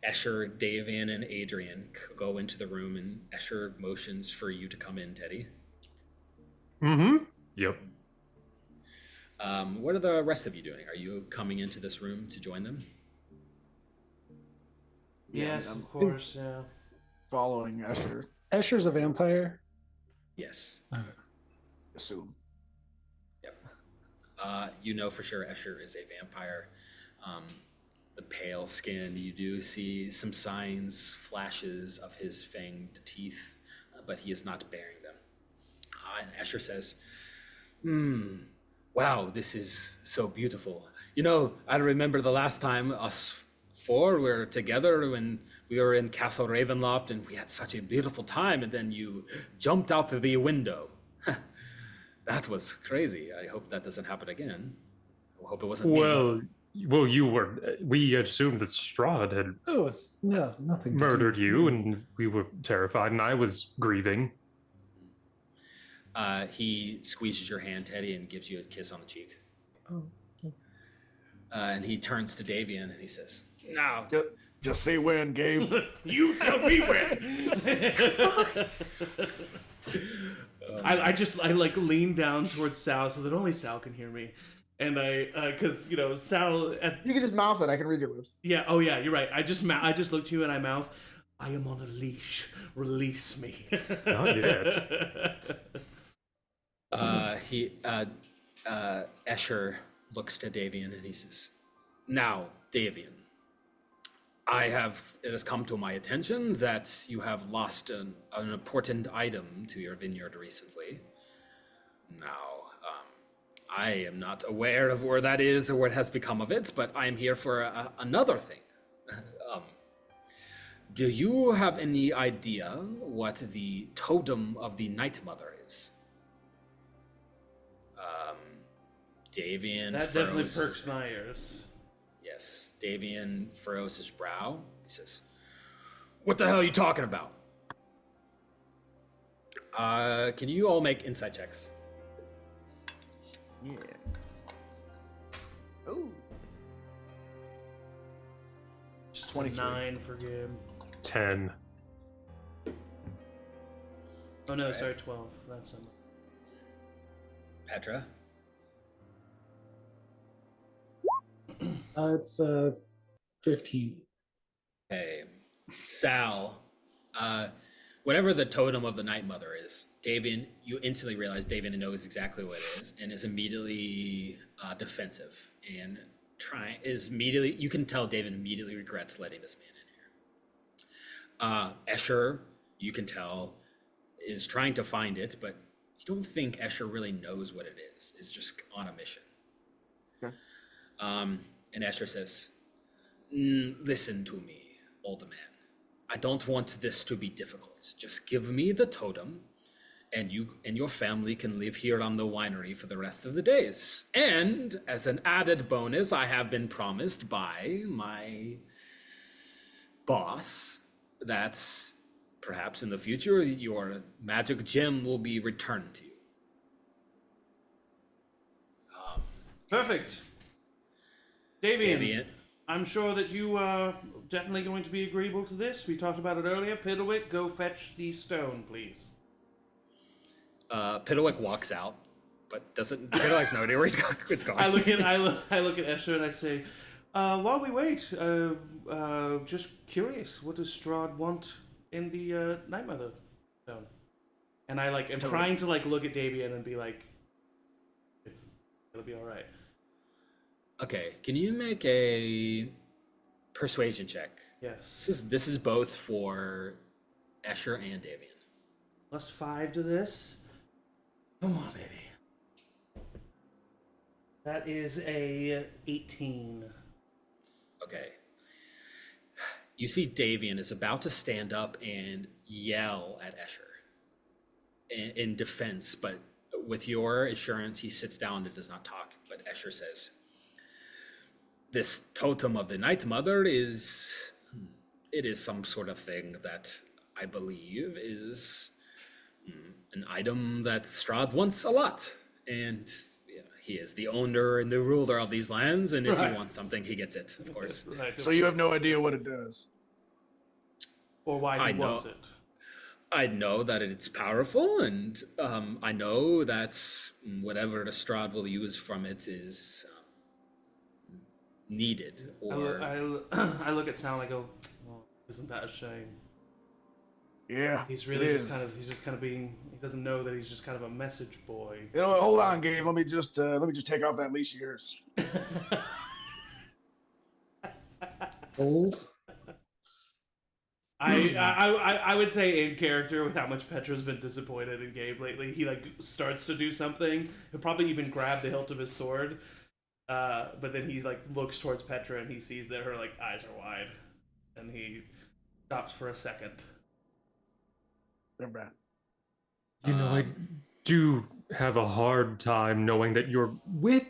Escher, Davian, and Adrian go into the room, and Escher motions for you to come in, Teddy. Mm-hmm. Yep. What are the rest of you doing? Are you coming into this room to join them? Yes, I'm of course. Yeah. following Escher. Escher's a vampire. Yes. Okay. Assume. Yep. You know for sure Escher is a vampire. The pale skin, you do see some signs, flashes of his fanged teeth, but he is not bearing them. And Escher says, wow, this is so beautiful. You know, I remember the last time us four were together when we were in Castle Ravenloft, and we had such a beautiful time, and then you jumped out the window. That was crazy. I hope that doesn't happen again. I hope it wasn't me. Well, you were. We assumed that Strahd had Oh, it's no nothing. murdered you, and we were terrified, and I was grieving. He squeezes your hand, Teddy, and gives you a kiss on the cheek. Oh. And he turns to Davian and he says, "Now, Just say when, Gabe. You tell me when. I like lean down towards Sal so that only Sal can hear me, and because Sal. You can just mouth it. I can read your lips. Yeah. Oh yeah. You're right. I just look to you and I mouth. I am on a leash. Release me. Not yet. Escher looks to Davian and he says, "Now, Davian, it has come to my attention that you have lost an important item to your vineyard recently. Now, I am not aware of where that is or what has become of it, but I am here for another thing. Do you have any idea what the totem of the Night Mother is?" Davian That definitely perks my ears. Yes. Davian furrows his brow. He says, "What the hell are you talking about?" Can you all make insight checks? Yeah. Oh. Just 23. 9 for Gabe. 10. Oh no, sorry, 12. That's enough. Petra? It's 15. Okay. Sal, whatever the totem of the Night Mother is, Davian, you instantly realize Davian knows exactly what it is and is immediately defensive and you can tell Davian immediately regrets letting this man in here. Escher, you can tell, is trying to find it, but you don't think Escher really knows what it is. It's just on a mission. Okay. And Escher says, "Listen to me, old man. I don't want this to be difficult. Just give me the totem, and you and your family can live here on the winery for the rest of the days. And as an added bonus, I have been promised by my boss that perhaps in the future your magic gem will be returned to you." Perfect. Davian, I'm sure that you are definitely going to be agreeable to this. We talked about it earlier. Piddlewick, go fetch the stone, please. Piddlewick walks out, but Piddlewick's no idea where it's going. I look at Escher and I say, while we wait, just curious, what does Strahd want in the Night Mother stone? And I am trying to look at Davian and be like, it'll be all right. Okay, can you make a persuasion check? Yes. This is both for Escher and Davian. +5 to this. Come on, baby. That is a 18. Okay. You see Davian is about to stand up and yell at Escher in defense, but with your assurance, he sits down and does not talk. But Escher says, "This totem of the Night Mother is some sort of thing that I believe is an item that Strahd wants a lot. And He is the owner and the ruler of these lands, and if Right. he wants something, he gets it, of course. Right, So you have no idea what it does. or why I he know. wants it. I know that it's powerful, and I know that whatever the Strahd will use from it is needed. Or I look at Sal and I go, oh, isn't that a shame? Yeah, He's really it just is. kind of being. He doesn't know that he's just kind of a message boy. You know, hold on, Gabe. Let me just take off that leash of yours. Old. I would say in character with how much Petra's been disappointed in Gabe lately, he like starts to do something. He'll probably even grab the hilt of his sword, but then he like looks towards Petra and he sees that her like eyes are wide, and he stops for a second. They're bad. You know, I do have a hard time knowing that you're with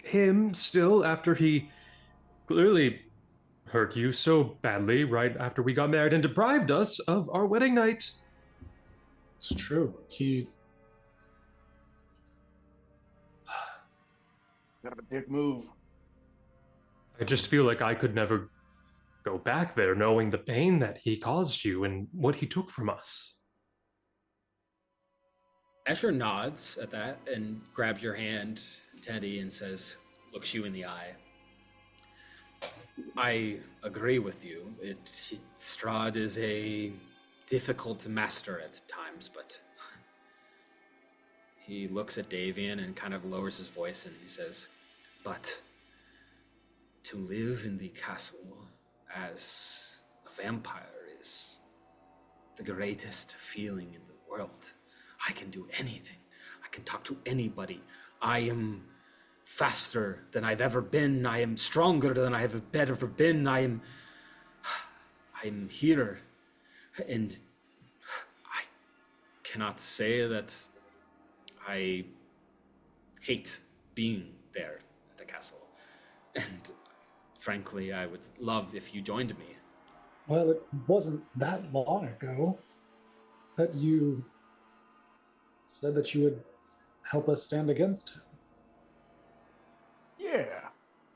him still after he clearly hurt you so badly right after we got married and deprived us of our wedding night. It's true. He. Kind of a dick move. I just feel like I could never go back there knowing the pain that he caused you and what he took from us. Escher nods at that and grabs your hand, Teddy, and says, looks you in the eye. I agree with you. Strahd is a difficult master at times, but he looks at Davian and kind of lowers his voice and he says, but to live in the castle as a vampire is the greatest feeling in the world. I can do anything. I can talk to anybody. I am faster than I've ever been. I am stronger than I have ever been. I'm here. And I cannot say that I hate being there at the castle. And frankly, I would love if you joined me. Well, it wasn't that long ago that you said that you would help us stand against him. Yeah.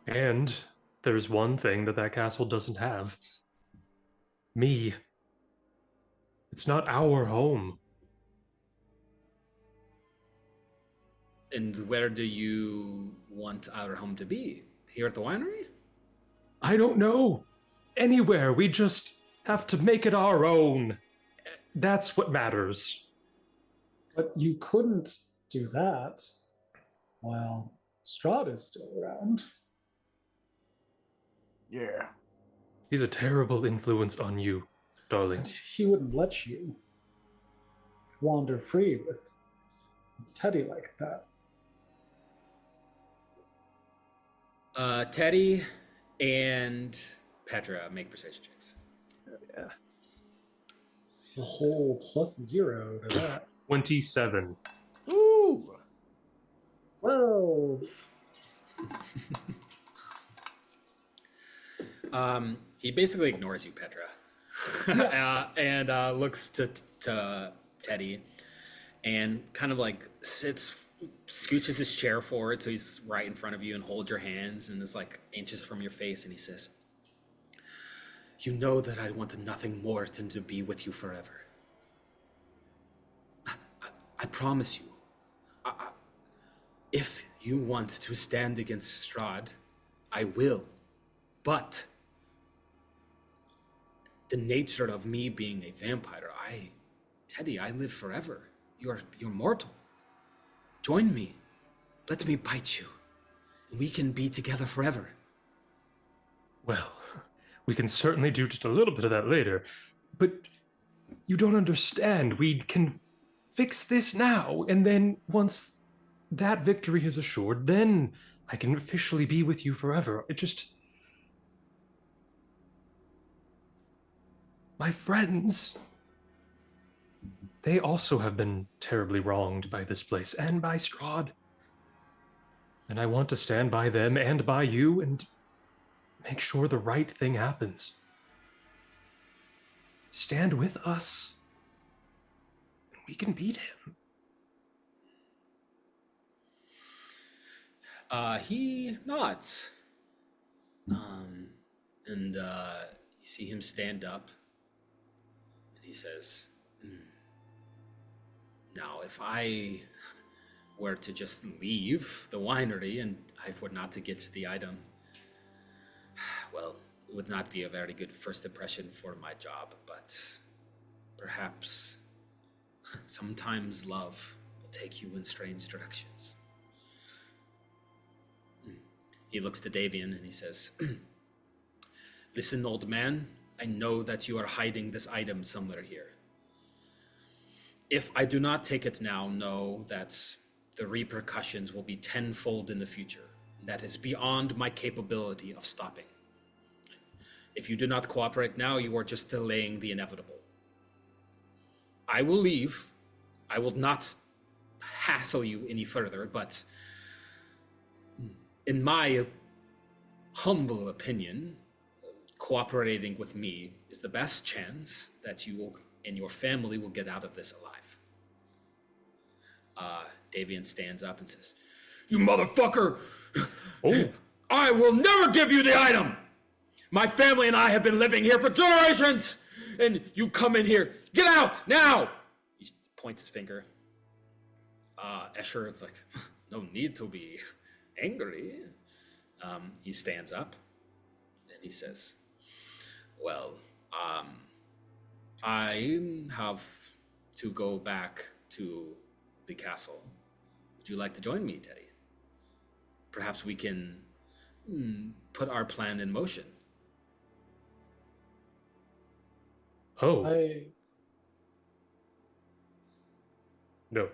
And there's one thing that castle doesn't have. Me. It's not our home. And where do you want our home to be? Here at the winery? I don't know. Anywhere. We just have to make it our own. That's what matters. But you couldn't do that while Strahd is still around. Yeah. He's a terrible influence on you, darling. And he wouldn't let you wander free with Teddy like that. Teddy and Petra make persuasion checks. Yeah. A whole +0 to that. 27. Ooh. 12. He basically ignores you, Petra, and looks to Teddy, and kind of like scooches his chair forward so he's right in front of you and holds your hands and is like inches from your face, and he says, "You know that I wanted nothing more than to be with you forever. I promise you. If you want to stand against Strahd, I will. But the nature of me being a vampire, Teddy, I live forever. You're mortal. Join me. Let me bite you, and we can be together forever." Well, we can certainly do just a little bit of that later. But you don't understand. We can fix this now, and then once that victory is assured, then I can officially be with you forever. It just... My friends, they also have been terribly wronged by this place and by Strahd. And I want to stand by them and by you and make sure the right thing happens. Stand with us, and we can beat him. He nods. And you see him stand up. And he says, Now, if I were to just leave the winery and I were not to get to the item, well, it would not be a very good first impression for my job, but perhaps sometimes love will take you in strange directions. He looks to Davian and he says, Listen, old man, I know that you are hiding this item somewhere here. If I do not take it now, know that the repercussions will be tenfold in the future. That is beyond my capability of stopping. If you do not cooperate now, you are just delaying the inevitable. I will leave. I will not hassle you any further, but in my humble opinion, cooperating with me is the best chance that you will, and your family will get out of this alive. Davian stands up and says, You motherfucker! Oh. I will never give you the item! My family and I have been living here for generations! And you come in here, get out, now! He points his finger. Escher is like, no need to be angry. He stands up and he says, Well, I have to go back to the castle. Would you like to join me, Teddy? Perhaps we can put our plan in motion. Oh. No.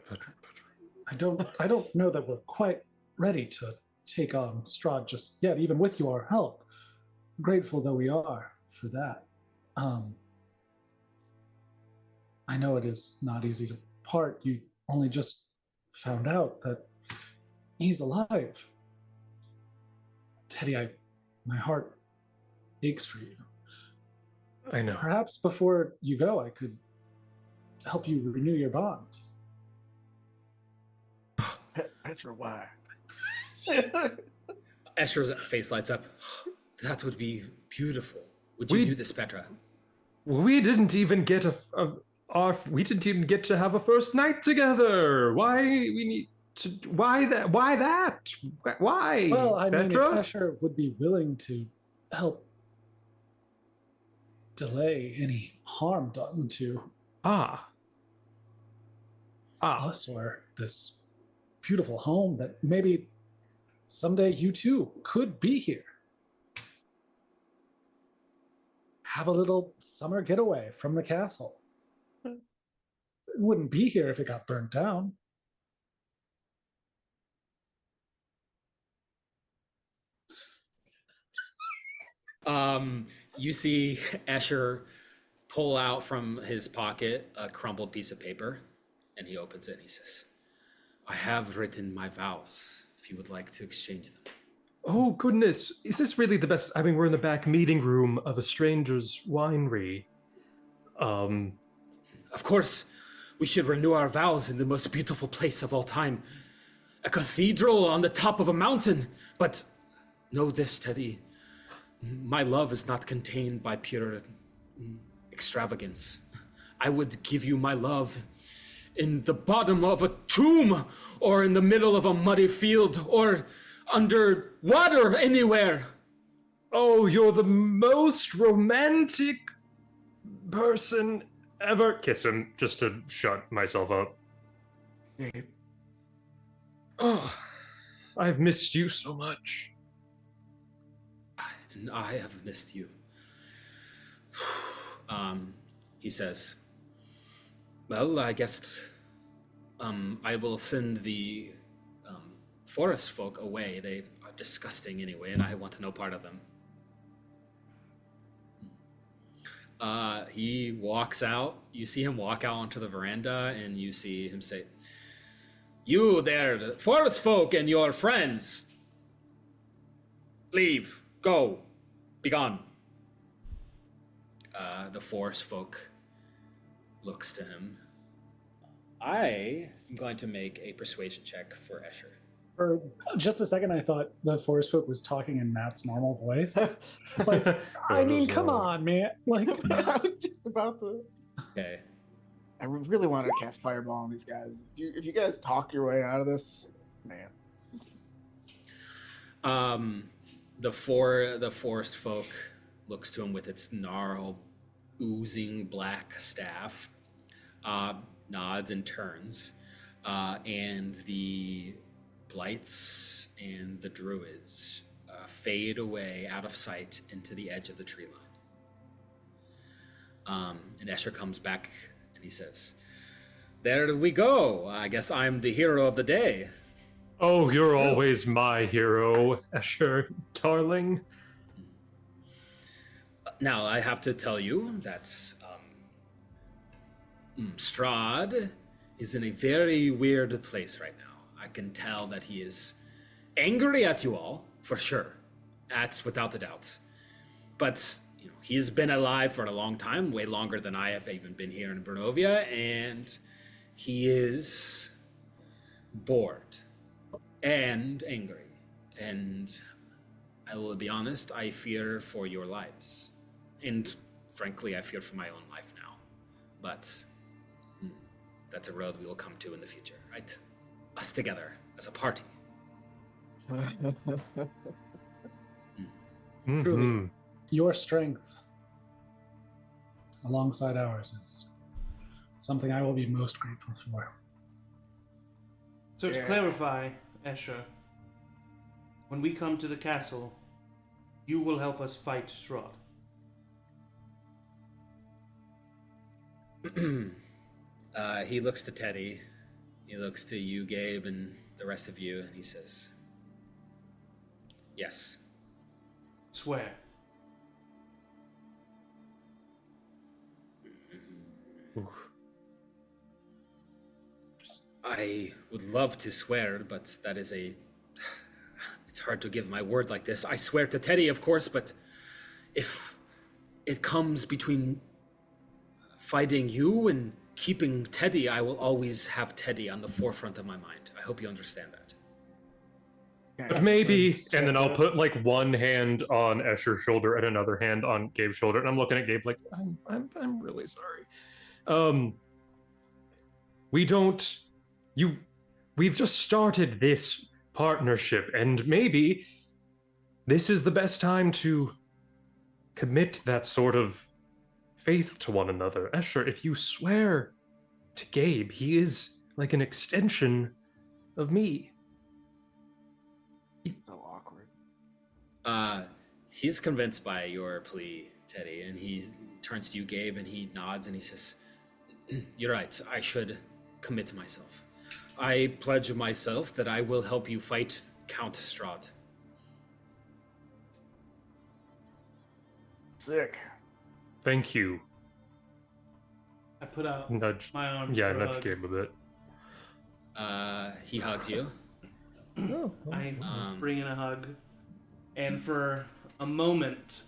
I don't know that we're quite ready to take on Strahd just yet, even with your help. Grateful though we are for that. I know it is not easy to part. You only just found out that he's alive. Teddy, my heart aches for you. I know. Perhaps before you go, I could help you renew your bond. Petra, why? Escher's face lights up. That would be beautiful. Would you do this, Petra? We didn't even get we didn't even get to have a first night together. Why we need to? Why that? Why that? Why? Well, I mean, if Petra? Escher would be willing to help delay any harm done to us or this beautiful home, that maybe someday you too could be here. Have a little summer getaway from the castle. It wouldn't be here if it got burnt down. You see Escher pull out from his pocket a crumpled piece of paper, and he opens it and he says, I have written my vows, if you would like to exchange them. Oh, goodness. Is this really the best? I mean, we're in the back meeting room of a stranger's winery. Of course, we should renew our vows in the most beautiful place of all time. A cathedral on the top of a mountain. But know this, Teddy. My love is not contained by pure extravagance. I would give you my love in the bottom of a tomb, or in the middle of a muddy field, or under water anywhere. Oh, you're the most romantic person ever. Kiss him just to shut myself up. Oh, I've missed you so much. And I have missed you. He says, well, I guess I will send the forest folk away. They are disgusting anyway, and I want no part of them. He walks out. You see him walk out onto the veranda, and you see him say, You there, the forest folk and your friends. Leave. Go. Be gone. The forest folk looks to him. I am going to make a persuasion check for Escher. For just a second, I thought the forest folk was talking in Matt's normal voice. Like, I mean, come on, man. Like, I was just about to. Okay. I really wanted to cast Fireball on these guys. If you guys talk your way out of this, man. The forest folk looks to him with its gnarled, oozing black staff, nods and turns, and the blights and the druids fade away out of sight into the edge of the tree line. And Escher comes back and he says, "There we go. I guess I'm the hero of the day." Oh, you're always my hero, Escher, darling. Now, I have to tell you that Strahd is in a very weird place right now. I can tell that he is angry at you all, for sure. That's without a doubt. But he has been alive for a long time, way longer than I have even been here in Bernovia, and he is bored and angry. And I will be honest, I fear for your lives. And frankly, I fear for my own life now. But that's a road we will come to in the future, right? Us together as a party. Truly, your strength alongside ours is something I will be most grateful for. So to clarify, Escher, when we come to the castle, you will help us fight Strahd. He looks to Teddy, he looks to you, Gabe, and the rest of you, and he says, "Yes." Swear. I would love to swear, but that is it's hard to give my word like this. I swear to Teddy, of course, but if it comes between fighting you and keeping Teddy, I will always have Teddy on the forefront of my mind. I hope you understand that. But maybe, and then I'll put like one hand on Escher's shoulder and another hand on Gabe's shoulder, and I'm looking at Gabe like, I'm really sorry. We've just started this partnership, and maybe this is the best time to commit that sort of faith to one another. Escher, if you swear to Gabe, he is like an extension of me. So awkward. He's convinced by your plea, Teddy, and he turns to you, Gabe, and he nods and he says, "You're right, I should commit myself. I pledge myself that I will help you fight Count Strahd." Sick. Thank you. I put out Nudge. my arms Yeah, for a nudge hug. Gabe a bit. He hugs you. I bring in a hug, and for a moment,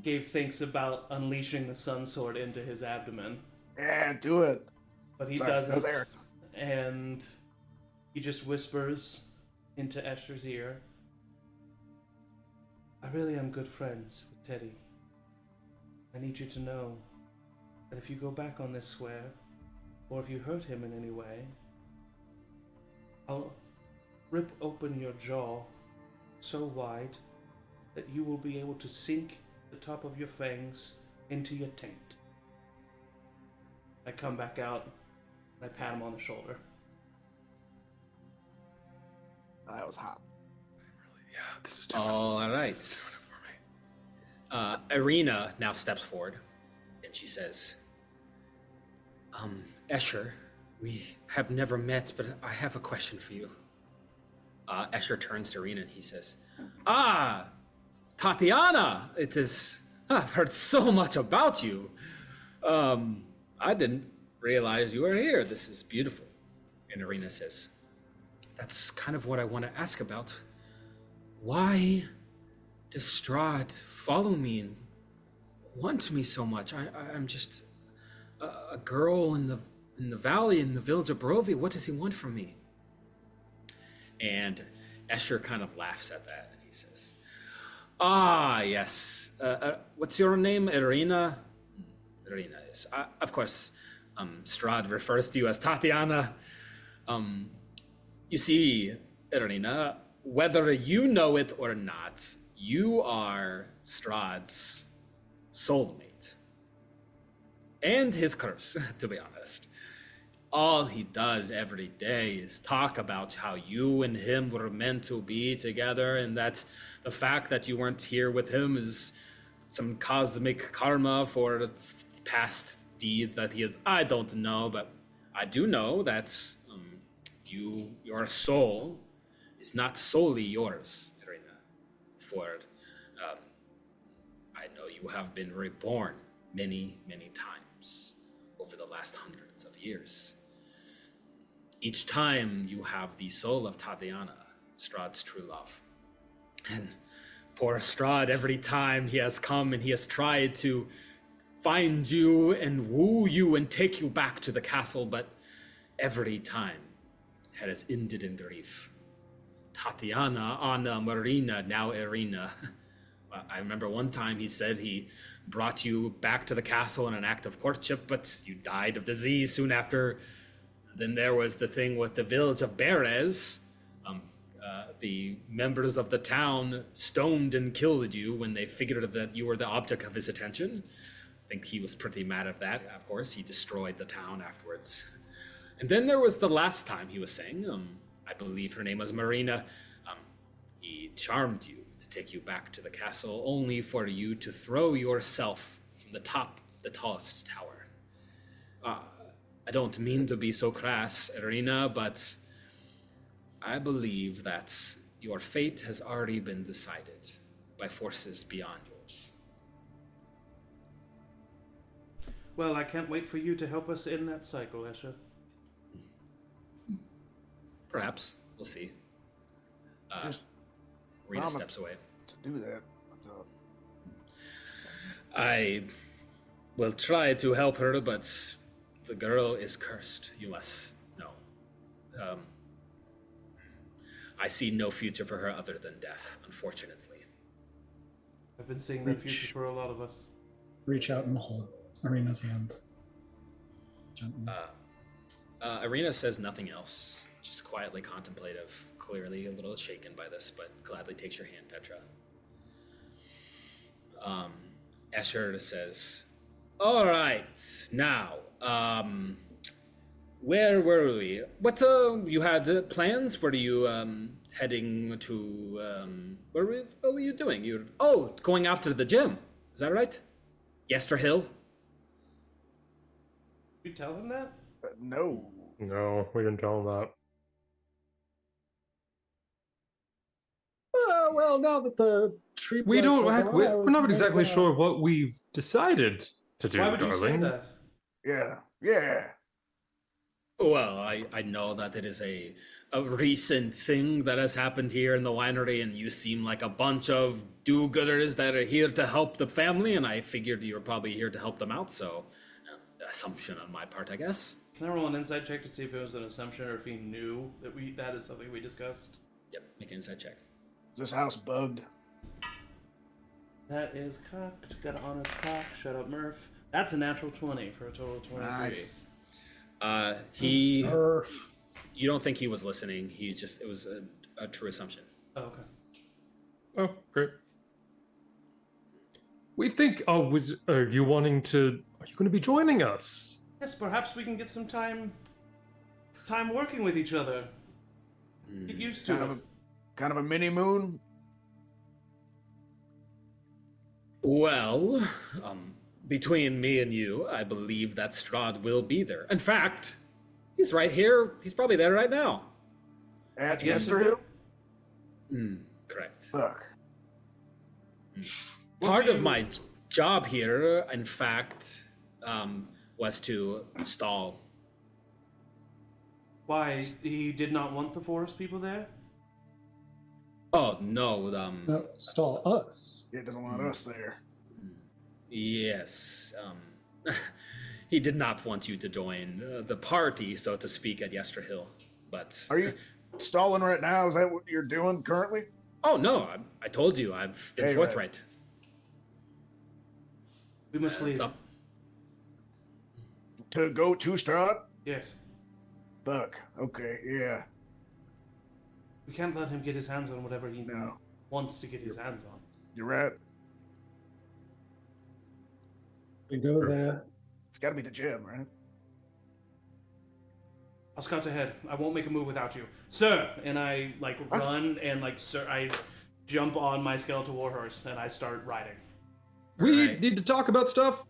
Gabe thinks about unleashing the sun sword into his abdomen, Yeah, do it. but he Sorry, that was doesn't, Eric. and he just whispers into Escher's ear, "I really am good friends with Teddy. I need you to know that if you go back on this swear, or if you hurt him in any way, I'll rip open your jaw so wide that you will be able to sink the top of your fangs into your taint." I come back out and I pat him on the shoulder. That was hot. Yeah, this is All right. Irina now steps forward and she says, "Escher, we have never met, but I have a question for you." Escher turns to Irina and he says, "Ah, Tatiana, I've heard so much about you. I didn't realize you were here. This is beautiful." And Irina says, "That's kind of what I want to ask about. Why does Strahd follow me and want me so much? I'm just a girl in the valley, in the village of Barovia. What does he want from me?" And Escher kind of laughs at that, and he says, "Ah, yes. What's your name, Irina?" Irina is, of course. Strahd refers to you as Tatiana. You see, Irina, whether you know it or not, you are Strahd's soulmate. And his curse, to be honest. All he does every day is talk about how you and him were meant to be together, and that the fact that you weren't here with him is some cosmic karma for past deeds that he has. I don't know, but I do know that your soul is not solely yours, Irina. For I know you have been reborn many, many times over the last hundreds of years. Each time you have the soul of Tatiana, Strahd's true love. And poor Strahd, every time he has come and he has tried to find you and woo you and take you back to the castle, but every time it has ended in grief. Tatiana, Anna, Marina, now Irina. I remember one time he said he brought you back to the castle in an act of courtship, but you died of disease soon after. Then there was the thing with the village of Beres. The members of the town stoned and killed you when they figured that you were the object of his attention. I think he was pretty mad at that, of course. He destroyed the town afterwards. And then there was the last time he was saying, I believe her name was Marina. He charmed you to take you back to the castle, only for you to throw yourself from the top of the tallest tower. I don't mean to be so crass, Irina, but I believe that your fate has already been decided by forces beyond yours. Well, I can't wait for you to help us end that cycle, Escher. Perhaps. We'll see. Just Rita promise steps away. to do that. I will try to help her, but the girl is cursed, you must know. I see no future for her other than death, unfortunately. I've been seeing that future for a lot of us. Reach out and hold Irina's hand. Gently. Irina says nothing else, just quietly contemplative, clearly a little shaken by this, but gladly takes your hand, Petra. Escher says, "All right, now, where were we? What, you had plans? Were you, heading to, what were you doing? Going after the gym. Is that right? Yester Hill?" You tell him that? No. No, we didn't tell him that. Well, now that the tree We don't. blights are gone, I We're was not maybe, exactly sure what we've decided to do, Why would you say darling. that? Yeah. Well, I know that it is a recent thing that has happened here in the winery, and you seem like a bunch of do-gooders that are here to help the family, and I figured you were probably here to help them out, so assumption on my part, I guess. Can I roll an insight check to see if it was an assumption or if he knew that that is something we discussed? Yep, make an insight check. Is this house bugged? That is cocked. Got to honor the cock. Shut up, Murph. That's a natural 20 for a total of 23. Nice. You don't think he was listening. It was a true assumption. Oh, okay. Oh, great. We think. Are you going to be joining us? Yes, perhaps we can get some time working with each other. Get used to it. Kind of a mini moon. Well, between me and you, I believe that Strahd will be there. In fact, he's right here. He's probably there right now. At Yes, Yester Hill? Correct. Fuck. Part of my job here, in fact, was to stall. Why? He did not want the forest people there? Oh, no, No, stall us. It doesn't want us there. yes, he did not want you to join the party, so to speak, at Yester Hill, but... Are you stalling right now? Is that what you're doing currently? Oh no, I told you I've been Hey, forthright. We must leave. Up. To go to Strahd? Yes. Fuck. Okay, yeah. We can't let him get his hands on whatever he No. wants to get his hands on. You're right. We go there. It's gotta be the gym, right? I'll scout ahead. I won't make a move without you, sir. And I What? run and sir, I jump on my skeletal warhorse and I start riding. We Right. need to talk about stuff.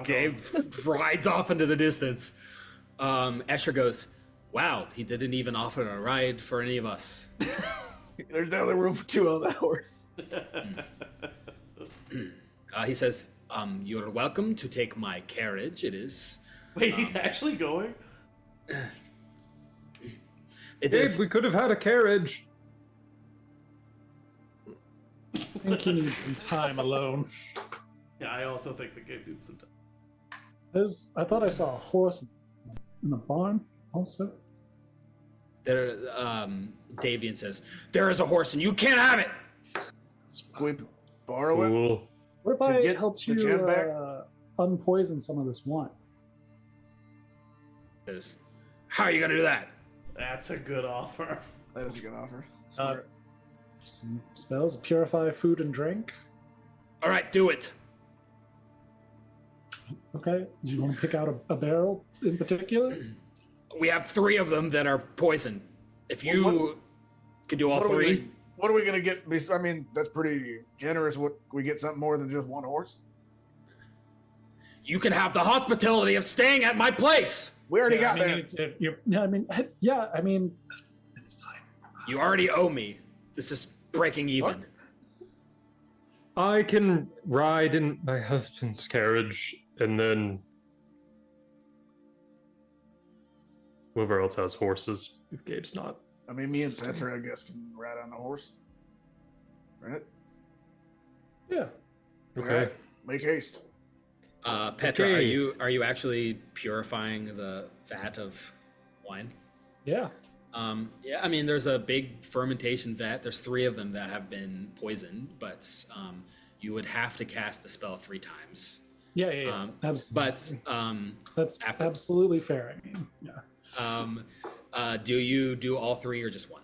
Gabe rides off into the distance. Escher goes, wow, he didn't even offer a ride for any of us. There's definitely room for two on that horse. He says, you're welcome to take my carriage. It is. Wait, he's actually going? It Gabe, is. we could have had a carriage. I think he needs some time alone. Yeah, I also think the kid needs some time. I thought I saw a horse in the barn also. There, Davian says, there is a horse and you can't have it. Can we borrow it? Cool. What if To I get helped the you gem back? unpoison some of this wine? Says, how are you gonna do that? That's a good offer. That is a good offer. Uh, Smart. Some spells, purify food and drink. All right, do it. Okay. Do you want to pick out a barrel in particular? We have 3 of them that are poisoned. If you Well, can do all What are we 3, gonna- what are we gonna get? I mean, that's pretty generous. What, we get something more than just one horse? you can have the hospitality of staying at my place. We already Yeah, got I mean, that. yeah, I mean, it's fine. You already owe me. This is breaking even. What? I can ride in my husband's carriage, and then whoever else has horses, if Gabe's not. I mean, me and Petra, I guess, can ride on the horse. Right? Yeah. Okay. Alright, make haste. Petra, Okay. are you actually purifying the vat of wine? Yeah. Yeah, I mean, there's a big fermentation vat. There's 3 of them that have been poisoned, but you would have to cast the spell 3 times. Yeah. Absolutely. But That's after- absolutely fair. I mean, yeah. do you do all 3 or just 1?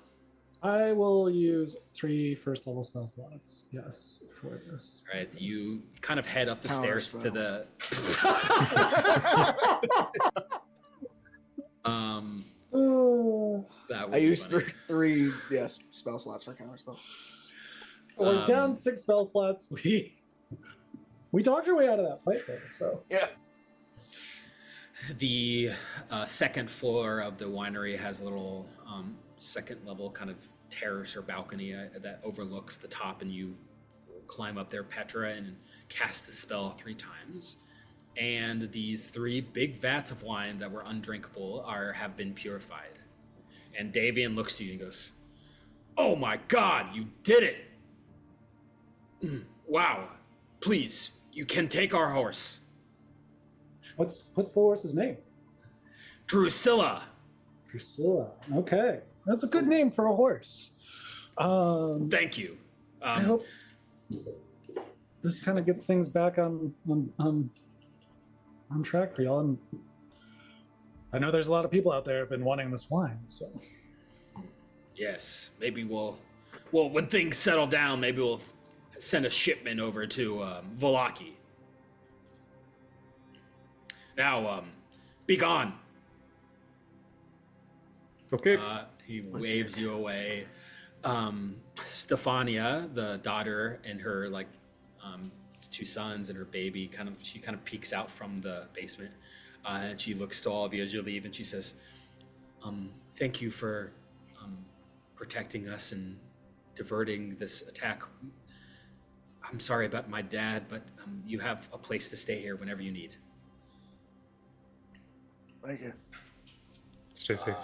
I will use 3 first level spell slots. Yes, for this. All right, you kind of head up the Counter stairs to the. That would I be used funny. three spell slots for counter spell. We're down 6 spell slots. We talked our way out of that fight though, so Yeah. The second floor of the winery has a little second level kind of terrace or balcony that overlooks the top, and you climb up there, Petra, and cast the spell 3 times. And these 3 big vats of wine that were undrinkable have been purified. And Davian looks to you and goes, "Oh my God, you did it! Wow! Please, you can take our horse, what's the horse's name? Drusilla." Drusilla. Okay. That's a good name for a horse. Thank you. I hope this kind of gets things back on track for y'all. And I know there's a lot of people out there who've been wanting this wine, so Yes, maybe well, when things settle down, maybe we'll send a shipment over to Volaki. Now, be gone. Okay. He waves you away. Stefania, the daughter, and her 2 sons and her baby, she kind of peeks out from the basement, and she looks to all of you as you leave, and she says, "Thank you for protecting us and diverting this attack. I'm sorry about my dad, but you have a place to stay here whenever you need." Thank you. Stay safe.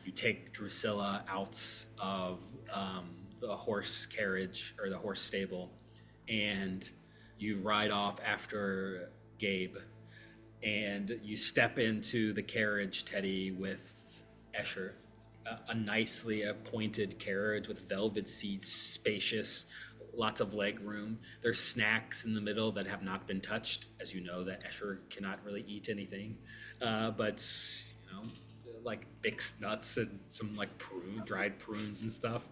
You take Drusilla out of the horse carriage or the horse stable, and you ride off after Gabe, and you step into the carriage, Teddy, with Escher. A nicely appointed carriage with velvet seats, spacious, lots of leg room. There's snacks in the middle that have not been touched. As you know, that Escher cannot really eat anything. But, you know, like mixed nuts and some like dried prunes and stuff.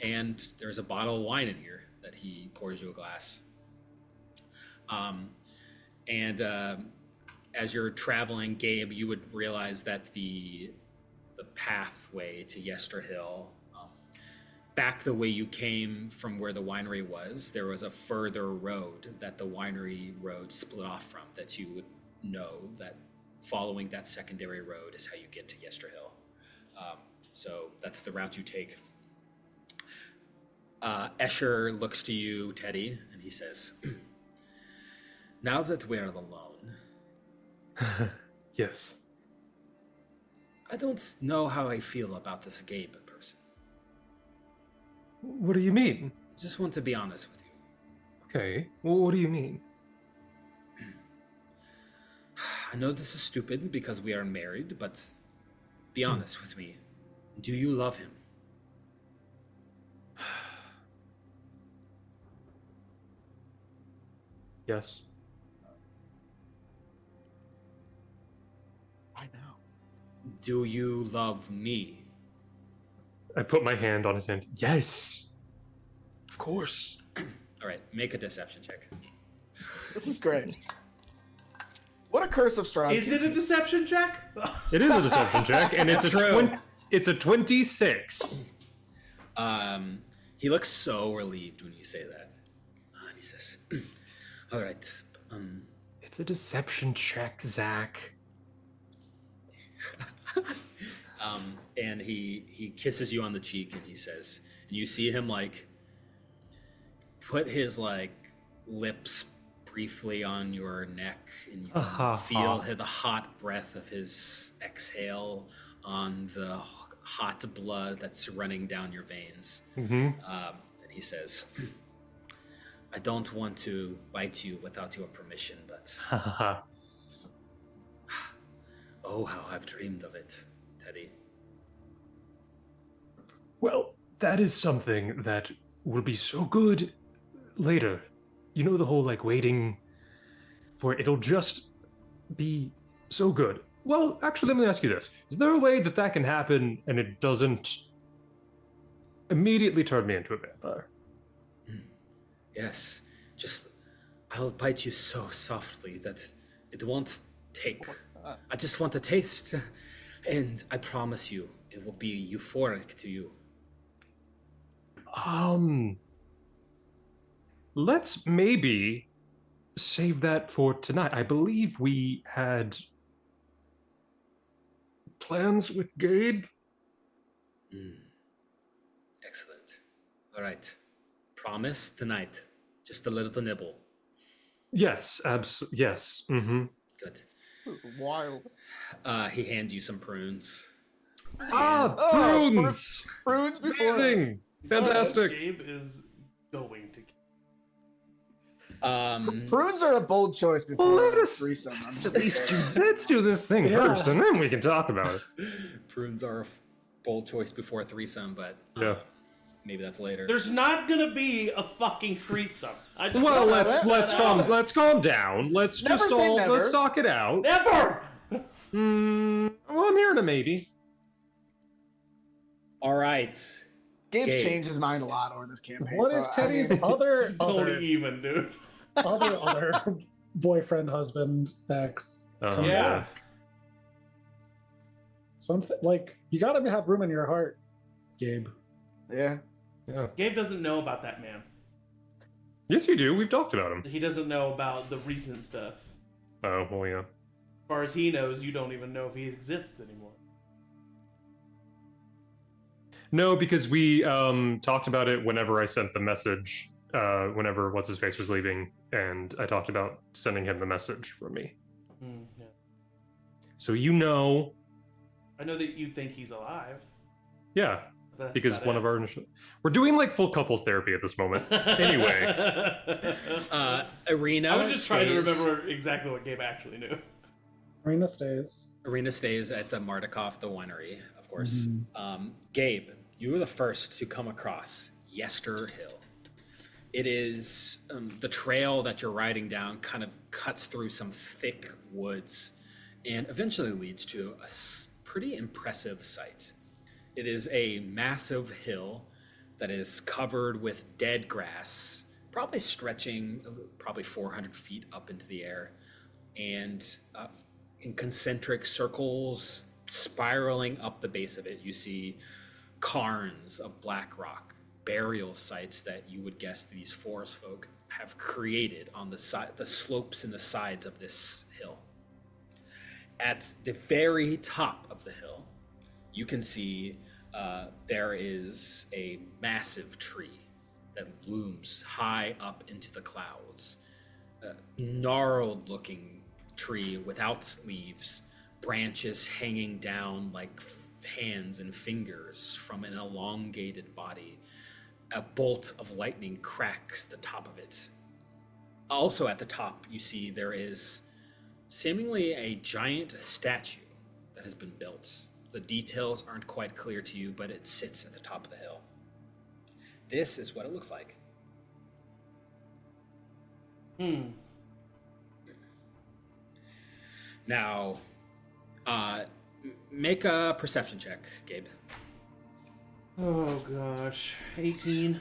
And there's a bottle of wine in here that he pours you a glass. As you're traveling, Gabe, you would realize that the pathway to Yester Hill, back the way you came from where the winery was, there was a further road that the winery road split off from, that you would know that following that secondary road is how you get to Yester Hill. So that's the route you take. Escher looks to you, Teddy, and he says, now that we're alone, Yes. I don't know how I feel about this Gabe person. What do you mean? I just want to be honest with you. Okay. Well, what do you mean? I know this is stupid because we are married, but be honest with me. Do you love him? Yes. I know. Do you love me? I put my hand on his hand. Yes. Of course. All right, make a deception check. This is great. What a Curse of Strahd. Is it a deception check? It is a deception check, and it's True. it's a 26. He looks so relieved when you say that. And he says, all right, It's a deception check, Zach. and he kisses you on the cheek and he says, and you see him like put his like lips briefly on your neck, and you can feel the hot breath of his exhale on the hot blood that's running down your veins. And he says, I don't want to bite you without your permission, but oh, how I've dreamed of it, Teddy. Well, that is something that will be so good later. You know, the whole like waiting for it'll just be so good. Well, actually, let me ask you this. Is there a way that that can happen and it doesn't immediately turn me into a vampire? Yes, just I'll bite you so softly that it won't take. I just want a taste, and I promise you, it will be euphoric to you. Let's maybe save that for tonight. I believe we had plans with Gabe. Excellent. All right. Promise tonight. Just a little nibble. Yes, yes. Mm-hmm. Good. Wild. He hands you some prunes. Prunes! Prunes before. Amazing! Fantastic! Gabe is going to. Prunes are a bold choice before Well, let us threesome. let's do this thing first, and then we can talk about it. Prunes are a bold choice before a threesome, but Yeah. maybe that's later. There's not gonna be a fucking threesome. Well, let's calm down. Let's Never just say all never. let's talk it out. Never. Well, I'm hearing a maybe. All right. Gabe's Gabe. changed his mind a lot over this campaign. What so, if Teddy's I mean, other Don't even, dude. other boyfriend, husband, ex? come Yeah. back? So I'm saying, like, you gotta have room in your heart, Gabe. yeah. Yeah. Gabe doesn't know about that man. Yes, you do. We've talked about him. He doesn't know about the recent stuff. Oh, well, yeah. As far as he knows, you don't even know if he exists anymore. No, because we talked about it whenever I sent the message, whenever What's-His-Face was leaving, and I talked about sending him the message from me. Yeah. So you know, I know that you think he's alive. yeah, That's because about one it. of our initial... We're doing, like, full couples therapy at this moment. Anyway. Arena. I was just trying to stays- remember exactly what Gabe actually knew. Arena stays. Arena stays at the Mardikoff, the winery, of course. Mm-hmm. Gabe, you were the first to come across Yester Hill. It is the trail that you're riding down kind of cuts through some thick woods and eventually leads to a pretty impressive sight. It is a massive hill that is covered with dead grass, probably stretching probably 400 feet up into the air, and in concentric circles spiraling up the base of it, you see cairns of black rock, burial sites that you would guess these forest folk have created on the slopes and the sides of this hill. At the very top of the hill, you can see there is a massive tree that looms high up into the clouds. Gnarled looking tree without leaves, branches hanging down like hands and fingers from an elongated body. A bolt of lightning cracks the top of it. Also at the top, you see there is seemingly a giant statue that has been built. The details aren't quite clear to you, but it sits at the top of the hill. This is what it looks like. Now, make a perception check, Gabe. Oh gosh, 18.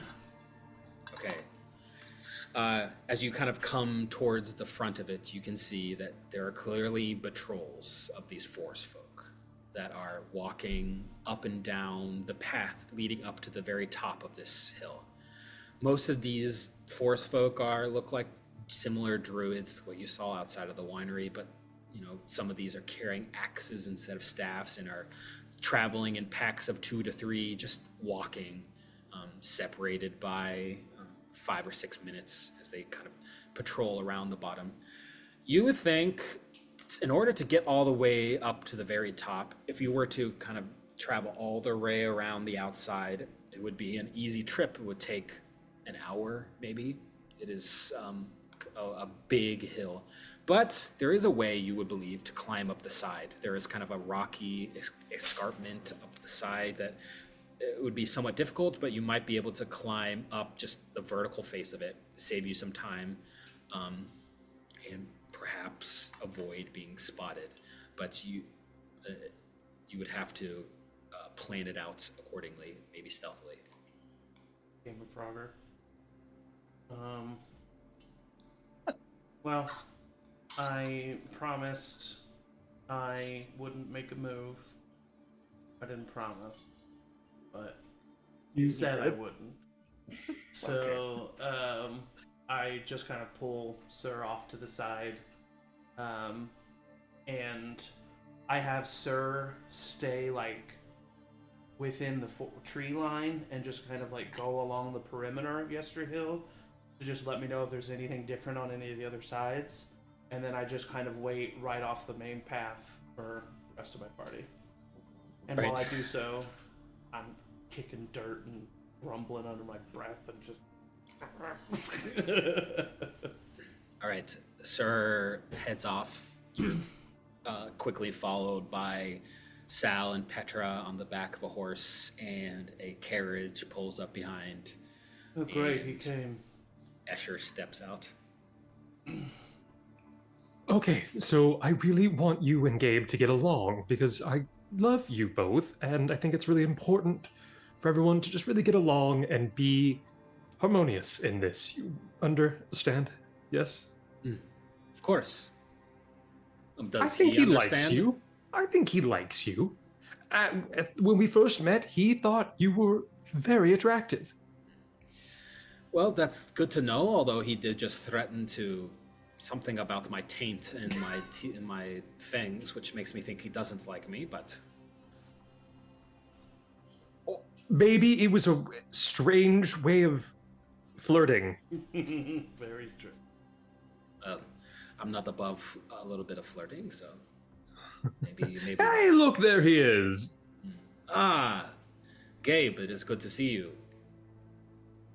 Okay. As you kind of come towards the front of it, you can see that there are clearly patrols of these forest folk that are walking up and down the path leading up to the very top of this hill. Most of these forest folk look like similar druids to what you saw outside of the winery, but some of these are carrying axes instead of staffs and are traveling in packs of 2 to 3, just walking, separated by 5 or 6 minutes as they kind of patrol around the bottom. You would think, in order to get all the way up to the very top, if you were to kind of travel all the way around the outside, it would be an easy trip. It would take an hour, maybe. It is a big hill. But there is a way, you would believe, to climb up the side. There is kind of a rocky escarpment up the side that it would be somewhat difficult, but you might be able to climb up just the vertical face of it, save you some time, and perhaps avoid being spotted. But you would have to plan it out accordingly, maybe stealthily. Game of Frogger. Well, I promised I wouldn't make a move. I didn't promise, but You said I wouldn't. So I just kind of pull Sir off to the side, and I have Sir stay like within the tree line and just kind of like go along the perimeter of Yester Hill to just let me know if there's anything different on any of the other sides. And then I just kind of wait right off the main path for the rest of my party. And Right. while I do so, I'm kicking dirt and rumbling under my breath and just... All right, Sir heads off. You're quickly followed by Sal and Petra on the back of a horse, and a carriage pulls up behind. Oh, great, he And came. Escher steps out. Okay, so I really want you and Gabe to get along because I love you both, and I think it's really important for everyone to just really get along and be harmonious in this. You understand? Yes? Of course. Does I think he likes understand? you. I think he likes you. When we first met, he thought you were very attractive. Well, that's good to know, although he did just threaten to something about my taint and my fangs, which makes me think he doesn't like me, but... Maybe it was a strange way of flirting. Very true. I'm not above a little bit of flirting, so maybe... Hey, look, there he is. Ah, Gabe, it is good to see you.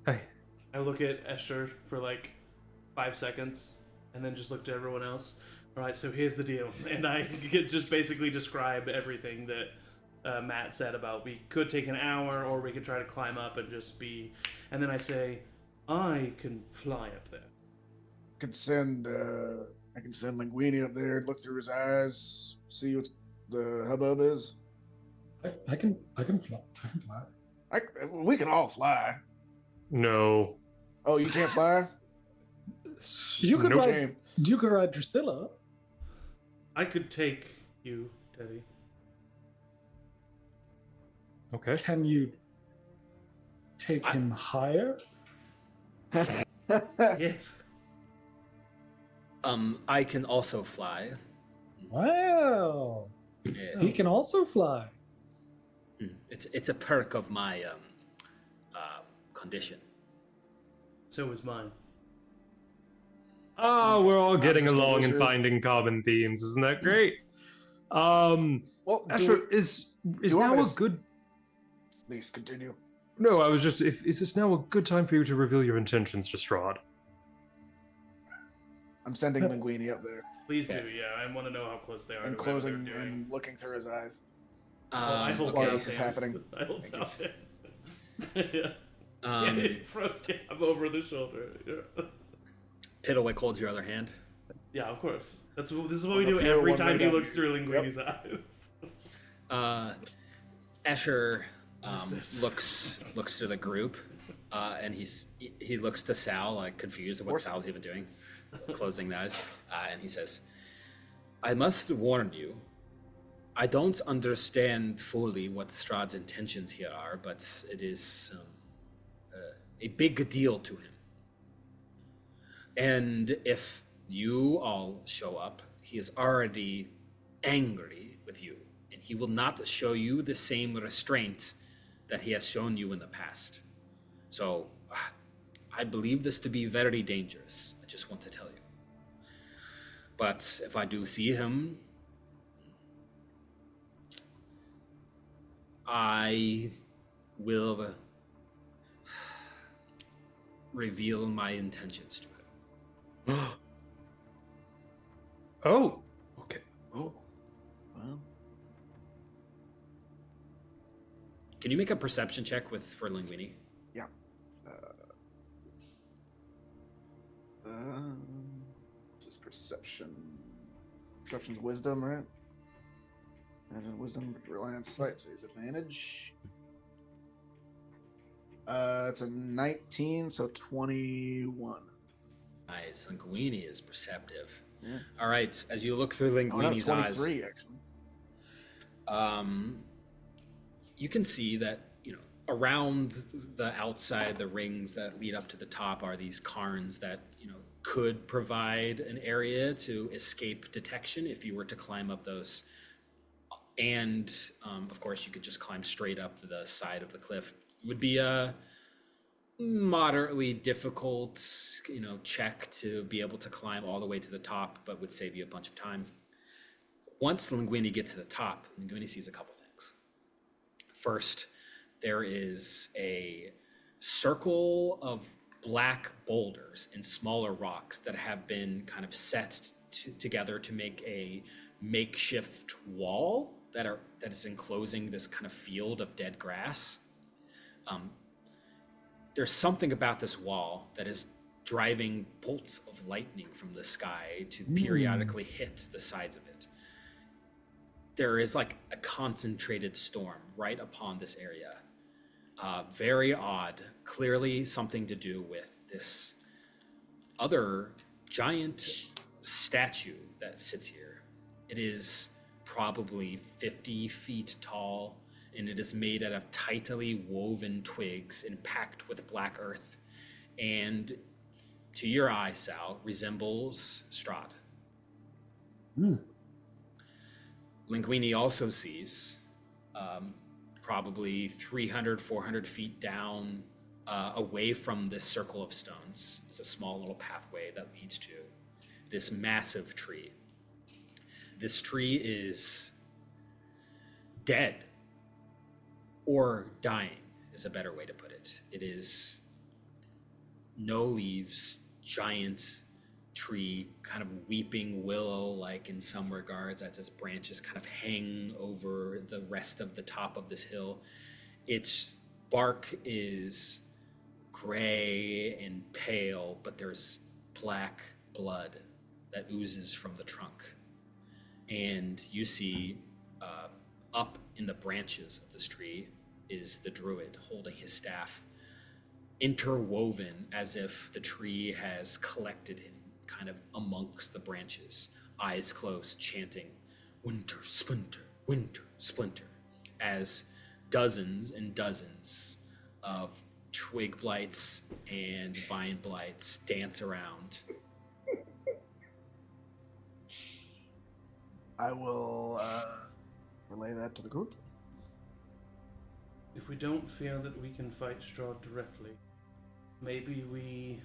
Hi. I look at Esther for like 5 seconds and then just look to everyone else. All right, so here's the deal, and I could just basically describe everything that Matt said about we could take an hour, or we could try to climb up and just be. And then I say, I can fly up there. I can send Linguini up there, look through his eyes, see what the hubbub is. I can fly. I can fly. We can all fly. No. Oh, you can't fly? You could Nope. ride. You could ride Drusilla. I could take you, Teddy. Okay. Can you take him higher? Yes. I can also fly. Wow. Yeah. He can also fly. It's a perk of my condition. So is mine. Oh, we're all getting Mr. along and Wizard. finding common themes. Isn't that great? Well, Astrum, is you want now me a to good... please continue. No, I was just... Is this now a good time for you to reveal your intentions to Strahd? I'm sending Linguini up there Please do, yeah. I want to know how close they are and to whatever closing they're doing. and looking through his eyes. I hold while okay. this is Sal's hand. happening. I hold Thank Sal's hand. Yeah. I'm over the shoulder. Yeah. Piddlewick holds your other hand. Yeah, of course. This is what we One do up here, every one time right he down looks here. through Linguini's eyes. Asher What's this? looks to the group, and he looks to Sal, like confused at what Sal's even doing, closing the eyes, and he says, "I must warn you. I don't understand fully what Strahd's intentions here are, but it is a big deal to him. And if you all show up, he is already angry with you, and he will not show you the same restraint that he has shown you in the past. So, I believe this to be very dangerous. I just want to tell you. But if I do see him, I will reveal my intentions to him." Oh, okay. Oh, well. Can you make a perception check for Linguini? Yeah. Just perception. Perception's wisdom, right? And wisdom, rely on sight, so use advantage. It's a 19, so 21. Nice. Linguini is perceptive. Yeah. All right. As you look through Oh, no, Linguini's eyes, 23, actually. you can see that, around the outside, the rings that lead up to the top are these cairns that, could provide an area to escape detection if you were to climb up those. And, of course, you could just climb straight up the side of the cliff. It would be a moderately difficult, check to be able to climb all the way to the top, but would save you a bunch of time. Once Linguini gets to the top, Linguini sees a couple things. First, there is a circle of black boulders and smaller rocks that have been kind of set together to make a makeshift wall that is enclosing this kind of field of dead grass. There's something about this wall that is driving bolts of lightning from the sky to periodically hit the sides of it. There is like a concentrated storm right upon this area. Very odd, clearly something to do with this other giant statue that sits here. It is probably 50 feet tall, and it is made out of tightly woven twigs and packed with black earth, and to your eye, Sal, resembles Strahd. Linguini also sees, probably 300, 400 feet down, away from this circle of stones, is a small little pathway that leads to this massive tree. This tree is dead, or dying is a better way to put it. It is no leaves, giant, tree, kind of weeping willow like in some regards, as its branches kind of hang over the rest of the top of this hill. Its bark is gray and pale, but there's black blood that oozes from the trunk. And you see up in the branches of this tree is the druid holding his staff, interwoven as if the tree has collected him kind of amongst the branches, eyes closed, chanting, "Winter, splinter, winter, splinter," as dozens and dozens of twig blights and vine blights dance around. I will relay that to the group. If we don't feel that we can fight Strahd directly, maybe we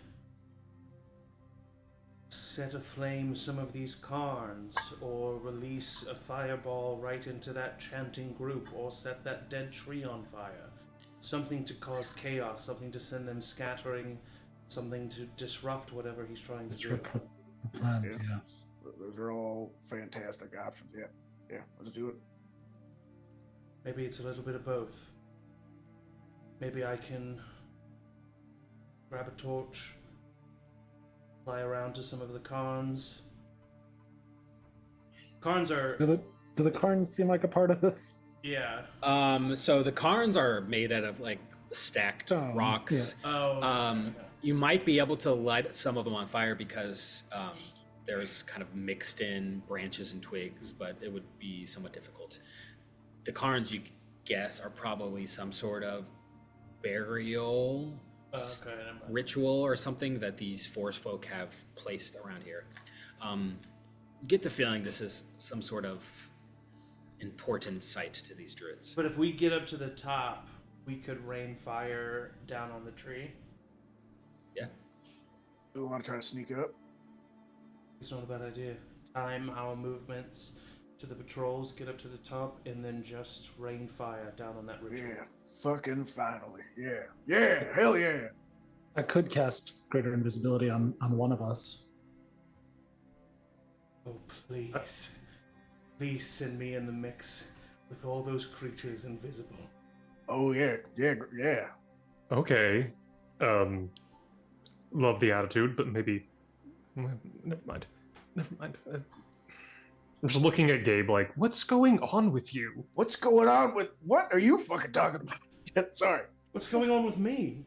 set aflame some of these cairns, or release a fireball right into that chanting group, or set that dead tree on fire. Something to cause chaos, something to send them scattering, something to disrupt whatever he's trying to do. Disrupt the plans, Yeah. yes. Those are all fantastic options. Yeah, let's do it. Maybe it's a little bit of both. Maybe I can grab a torch, fly around to some of the cairns. Cairns are... Do the Karns seem like a part of this? Yeah. So the cairns are made out of like stacked Stone, rocks. yeah. Oh, okay. You might be able to light some of them on fire because there's kind of mixed in branches and twigs, but it would be somewhat difficult. The cairns, you guess, are probably some sort of burial Okay, never mind. ritual or something that these forest folk have placed around here. Get the feeling this is some sort of important site to these druids. But if we get up to the top, we could rain fire down on the tree. Yeah. Do we want to try to sneak up? It's not a bad idea. Time our movements to the patrols, get up to the top, and then just rain fire down on that ritual. Yeah, fucking finally. Yeah, hell yeah. I could cast greater invisibility on one of us. Oh, please. Please send me in the mix with all those creatures invisible. Oh yeah. Okay. Love the attitude, but maybe... Never mind. I'm just looking at Gabe like, what's going on with you? What's going on with what are you fucking talking about? Sorry. What's going on with me?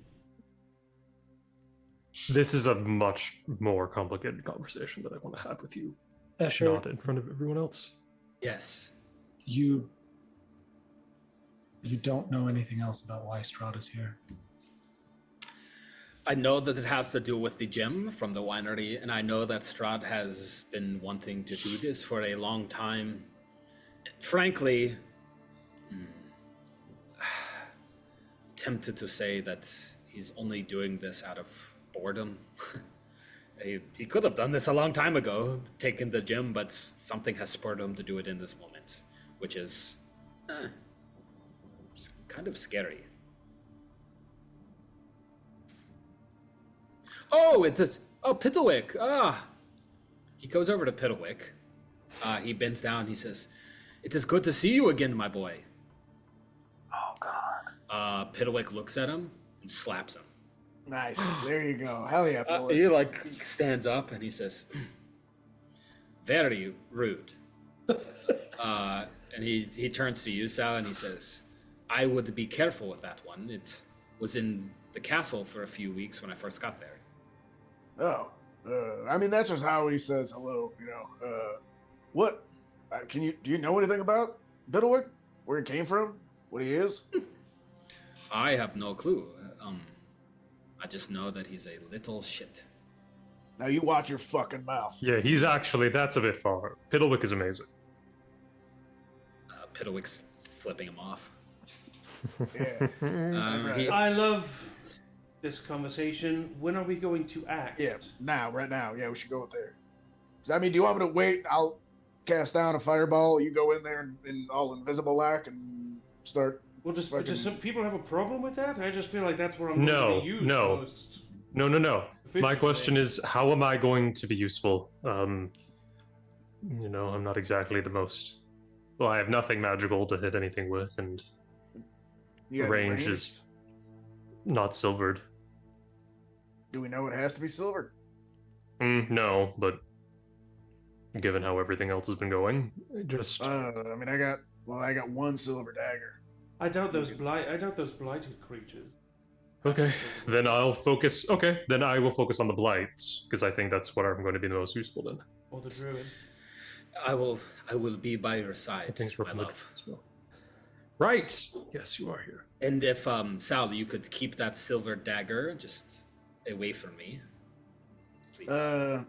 This is a much more complicated conversation that I want to have with you, Escher, not in front of everyone else. Yes. you don't know anything else about why Strahd is here. I know that it has to do with the gem from the winery, and I know that Strahd has been wanting to do this for a long time. Frankly, I'm tempted to say that he's only doing this out of boredom. He could have done this a long time ago, taken the gem, but something has spurred him to do it in this moment, which is it's kind of scary. Oh, it is. Oh, Piddlewick. He goes over to Piddlewick. He bends down. He says, "It is good to see you again, my boy." Oh god. Piddlewick looks at him and slaps him. Nice. There you go. Hell yeah. Philip. He like stands up and he says, "Very rude." And he turns to you, Sal, and he says, "I would be careful with that one. It was in the castle for a few weeks when I first got there." Oh. I mean that's just how he says hello, you know. What? Do you know anything about Biddlewick? Where he came from? What he is? I have no clue. I just know that he's a little shit. Now you watch your fucking mouth. Yeah, that's a bit far. Piddlewick is amazing. Piddlewick's flipping him off. Yeah. He- I love this conversation. When are we going to act? Yeah, right now. Yeah, we should go there. I mean, do you want me to wait? I'll cast down a fireball. You go in there and all invisible like and start. Well, just Fucking- some people have a problem with that? I just feel like that's where I'm going to be used No. most. No. My Efficiently. question is, how am I going to be useful? I'm not exactly the most. Well, I have nothing magical to hit anything with, and You got any range is not silvered. Do we know it has to be silvered? No, but given how everything else has been going, just I mean, I got one silver dagger. I doubt those blighted creatures. okay. Then I'll focus. Okay, then I will focus on the blights because I think that's what I'm going to be the most useful then. Or the druid. I will be by your side, Thanks, my love. as well. Right. Yes, you are here. And if Sal, you could keep that silver dagger just away from me, please.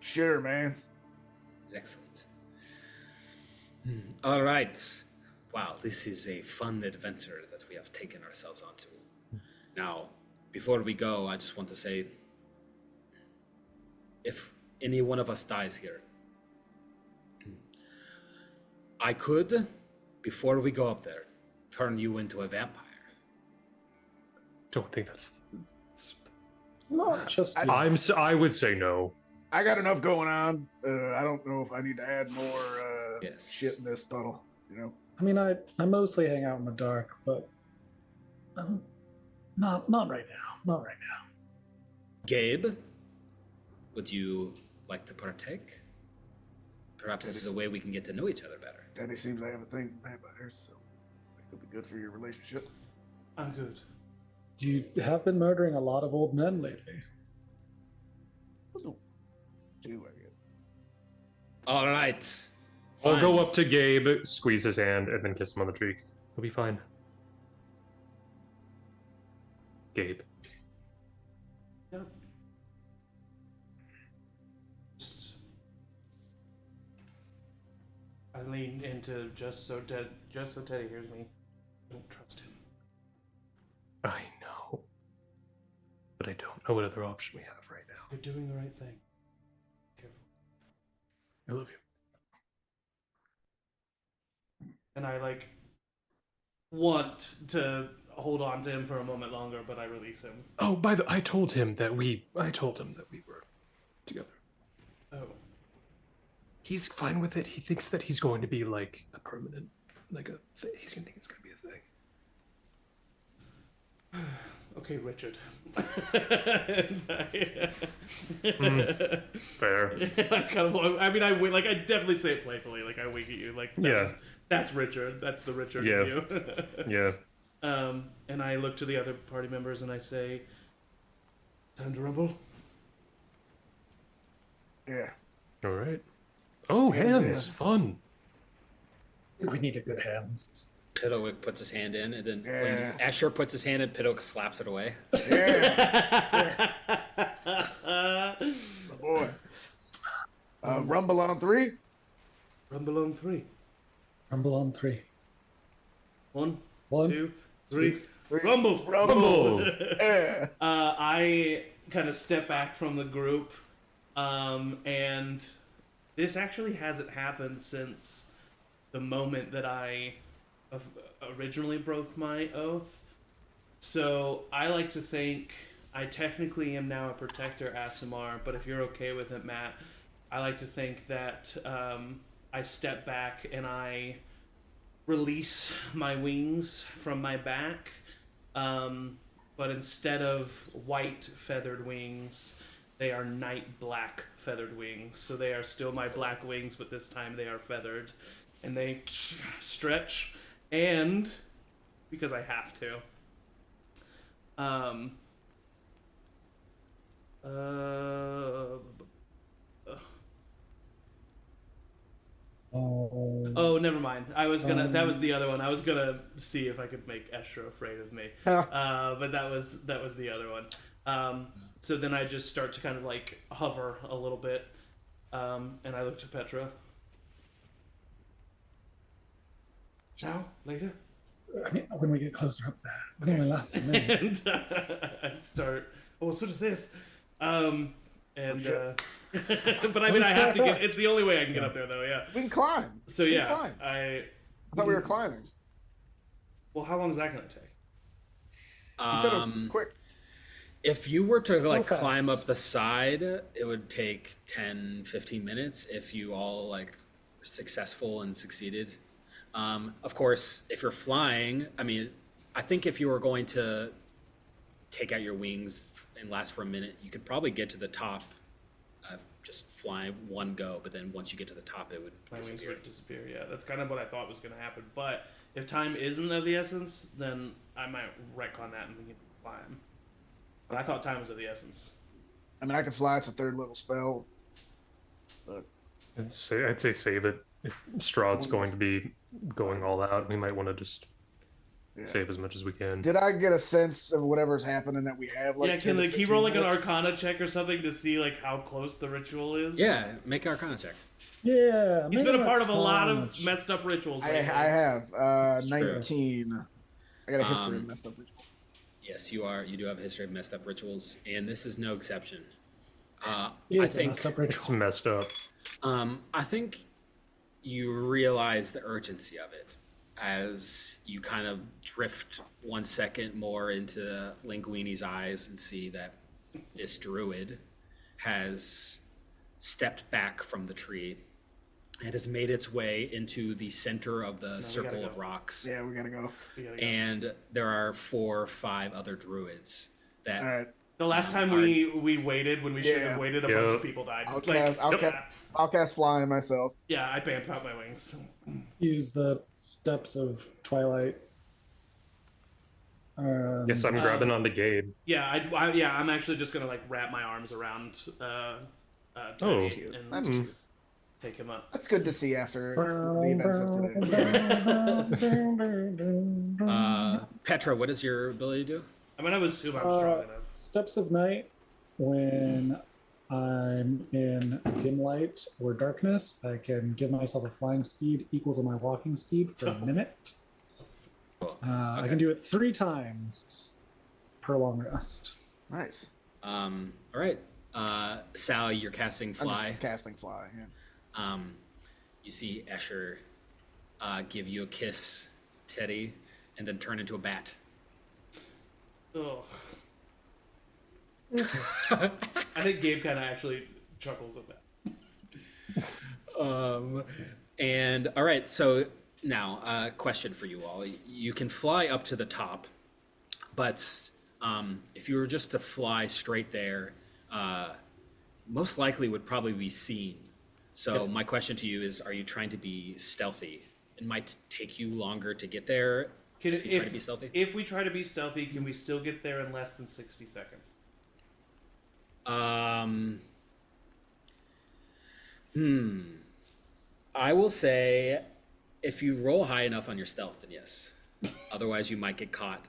Sure, man. Excellent. All right. Wow, this is a fun adventure that we have taken ourselves onto. Now, before we go, I just want to say, if any one of us dies here, I could, before we go up there, turn you into a vampire. Don't think that's. Not just you. I would say no. I got enough going on. I don't know if I need to add more Yes. shit in this puddle. I mean, I mostly hang out in the dark, but not right now. Not right now. Gabe, would you like to partake? Perhaps this is a way we can get to know each other better. Daddy seems to have a thing for vampires, so it could be good for your relationship. I'm good. You have been murdering a lot of old men lately. Two, I guess. All right. I'll Fine. go up to Gabe, squeeze his hand, and then kiss him on the cheek. He'll be fine. Gabe. Yep. Just I lean into just so Teddy hears me. I don't trust him. I know. But I don't know what other option we have right now. You're doing the right thing. Careful. I love you. And I want to hold on to him for a moment longer, but I release him. Oh, I told him that we were together. Oh. He's fine with it. He thinks that he's going to be like a permanent, he's gonna think it's gonna be a thing. Okay, Richard. Fair. I definitely say it playfully. I wink at you. That's Richard. That's the Richard in you. Yeah. And I look to the other party members and I say, "Time to rumble." Yeah. All right. Oh, hands. Yeah. Fun. We need a good hands. Piddock puts his hand in, and then Yeah. when Asher puts his hand in, Piddock slaps it away. Yeah. Oh, boy. Rumble on 3? Rumble on 3. Rumble on 3. 1, One, 2, 3. Three. Rumble! Rumble. Yeah. I kind of step back from the group, and this actually hasn't happened since the moment that I originally broke my oath. So I like to think I technically am now a protector Asimar, but if you're okay with it, Matt, I like to think that I step back and I release my wings from my back, but instead of white feathered wings, they are night black feathered wings. So they are still my black wings, but this time they are feathered, and they stretch, and because I have to. Oh, never mind. I was gonna. That was the other one. I was gonna see if I could make Estra afraid of me. But that was the other one. So then I just start to kind of hover a little bit, and I look to Petra. Now, later. I mean, when we get closer up there, it only lasts a minute. And I start. Oh, so does this. But I mean, I have to get. It's the only way I can get up there, though. Yeah. We can climb. So We can yeah, climb. I thought we were climbing. Well, how long is that going to take? You said it was quick. If you were to So like fast. climb up the side, it would take 10, 15 minutes if you all like were successful and succeeded. Of course, if you're flying, I mean, I think if you were going to take out your wings and last for a minute, you could probably get to the top, just fly one go, but then once you get to the top, it would My wings disappear. would disappear. Yeah, that's kind of what I thought was going to happen. But if time isn't of the essence, then I might retcon that and we can climb. But I thought time was of the essence. I mean, I can fly. It's a 3rd level spell. But I'd say save it. If Strahd's going to be going all out, we might want to just yeah. save as much as we can. Did I get a sense of whatever's happening that we have? Like, Yeah, 10 can to like, he 15 roll like an minutes? Arcana check or something to see like how close the ritual is? Yeah, make an Arcana check. Yeah. He's maybe been a part of a lot of much. messed up rituals. I lately. have It's true. 19. I got a history of messed up rituals. Yes, you are. You do have a history of messed up rituals, and this is no exception. It I is a think messed up It's ritual. messed up. I think you realize the urgency of it as you kind of drift 1 second more into Linguini's eyes and see that this druid has stepped back from the tree and has made its way into the center of the circle gotta of go. rocks. Yeah, we gotta go. We gotta go. And there are 4 or 5 other druids that All right. The last time we waited when we shouldn't have Yeah. waited, a bunch of people died. I'll cast flying myself. Yeah, I bamfed out my wings. Use the steps of Twilight. Guess I'm grabbing onto Gabe. Yeah, I'm actually just gonna like wrap my arms around Oh. Teddy Cute. and That's cute. take him up. That's good to see after the events of today. Petra, what does your ability do? I mean, I would assume I'm strong enough. Steps of Night, when I'm in dim light or darkness, I can give myself a flying speed equal to my walking speed for a minute. Cool. I can do it 3 times per long rest. Nice. All right. Sal, you're casting I'm fly. just casting fly. Yeah. You see Escher give you a kiss, Teddy, and then turn into a bat. Ugh. I think Gabe kind of actually chuckles at that. And all right, so now question for you all: you can fly up to the top, but if you were just to fly straight there, most likely would probably be seen. So my question to you is: are you trying to be stealthy? It might take you longer to get there if you try to be stealthy. If we try to be stealthy, can we still get there in less than 60 seconds? I will say, if you roll high enough on your stealth, then yes. Otherwise, you might get caught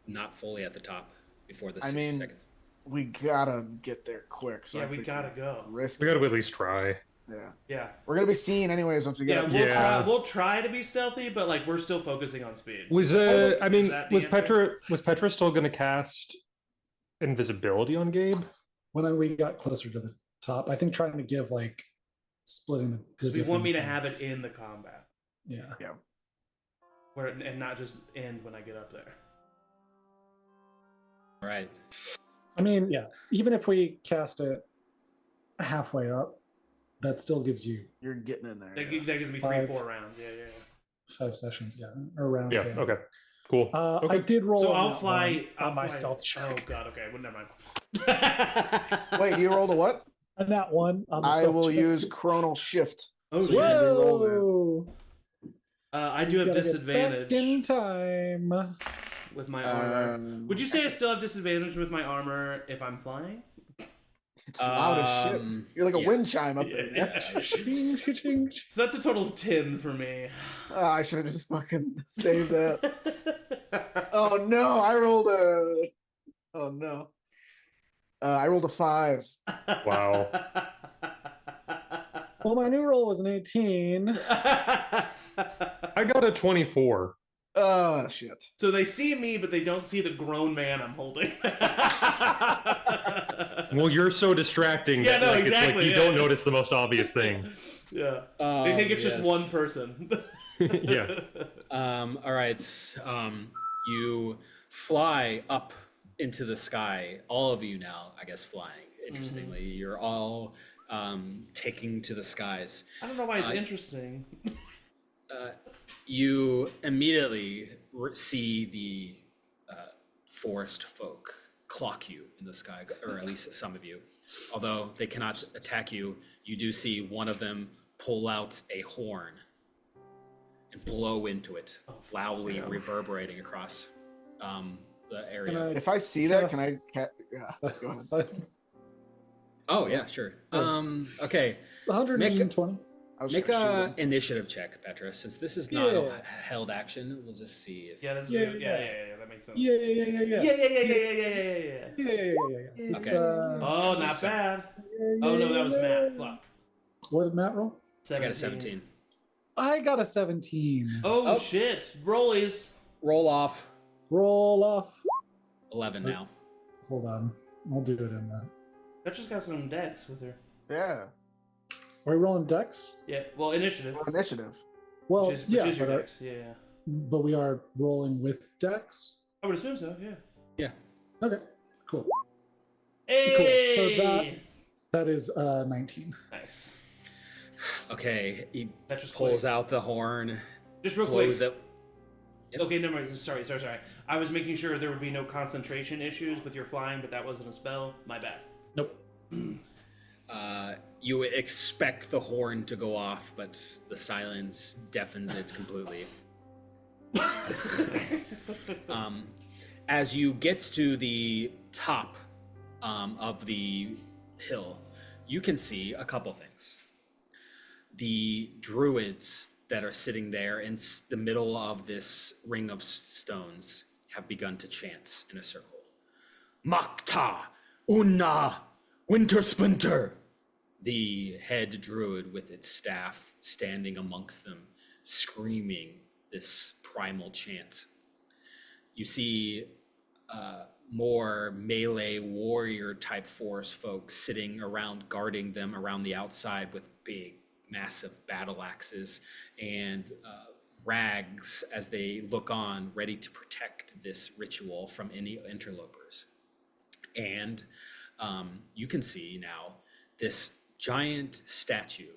not fully at the top before the 60 seconds. We gotta get there quick. So Yeah, I we think gotta go. Risk. We got to at least try. Yeah. Yeah. We're gonna be seen anyways once we get Yeah, up. Yeah. we'll try to be stealthy, but like we're still focusing on speed. Was Is I mean, that the was answer? Petra still going to cast invisibility on Gabe? When we got closer to the top, I think trying to give like splitting the. Because we want me to difference have it in the combat, Yeah. and not just end when I get up there. All right. I mean, yeah. Even if we cast it halfway up, that still gives you You're getting in there. That, yeah. that gives me 5 4 rounds. Yeah. 5 sessions, yeah, or rounds. Yeah. Okay. Cool. I Okay. did roll. So on I'll that fly one I'll on my fly- stealth check. Oh god. Okay. Well, never mind. Wait, you rolled a what? And that one. On the I stealth will check. use chronal shift. Oh So shit. yeah, re-roll that. Whoa! I do have Gotta get disadvantage back in time. with my armor. Would you say I still have disadvantage with my armor if I'm flying? It's loud as shit. You're like a yeah. wind chime up there. Yeah. Ching, ching. So that's a total of 10 for me. I should have just fucking saved that. Oh no, I rolled a. Oh no. I rolled a 5. Wow. Well, my new roll was an 18. I got a 24. Oh shit. So they see me, but they don't see the grown man I'm holding. Well, you're so distracting Yeah, that no, like, it's like exactly, you yeah. don't notice the most obvious thing. Yeah. They think it's just yes. one person. Yeah. All right. You fly up into the sky. All of you now, I guess, flying. Interestingly, you're all taking to the skies. I don't know why it's interesting. You immediately see the forest folk clock you in the sky, or at least some of you. Although they cannot attack you, you do see one of them pull out a horn and blow into it, loudly reverberating across the area. If I see that, can I? Yeah. Go ahead. Silence. Oh yeah, sure. Okay. It's 120. Make a initiative check, Petra. Since this is not Yeah. a held action, we'll just see if. Yeah, this is Yeah, that makes sense. Yeah. It's, Okay. Oh, not bad. Oh no, that was Matt. Fuck. What did Matt roll? I got a 17. I got a 17. Oh shit! Rollies. Roll off. Roll off. 11 now. Hold on. I'll do it in that. Petra's got some decks with her. Yeah. Are we rolling dex? Yeah. Well, initiative. Well, initiative. Well, Which yeah, is your but, decks. Yeah. but we are rolling with dex. I would assume so. Yeah. Yeah. Okay, cool. Hey. Cool. So that is 19. Nice. Okay. He Petra's pulls quick. out the horn. Just real quick. Blows it. Yep. Okay, no, sorry. I was making sure there would be no concentration issues with your flying, but that wasn't a spell. My bad. Nope. You expect the horn to go off, but the silence deafens it completely. As you get to the top of the hill, you can see a couple things. The druids that are sitting there in the middle of this ring of stones have begun to chant in a circle. Makta, Unna, Winter Splinter. The head druid with its staff standing amongst them, screaming this primal chant. You see more melee warrior type force folks sitting around, guarding them around the outside with big, massive battle axes and rags as they look on, ready to protect this ritual from any interlopers. And you can see now this giant statue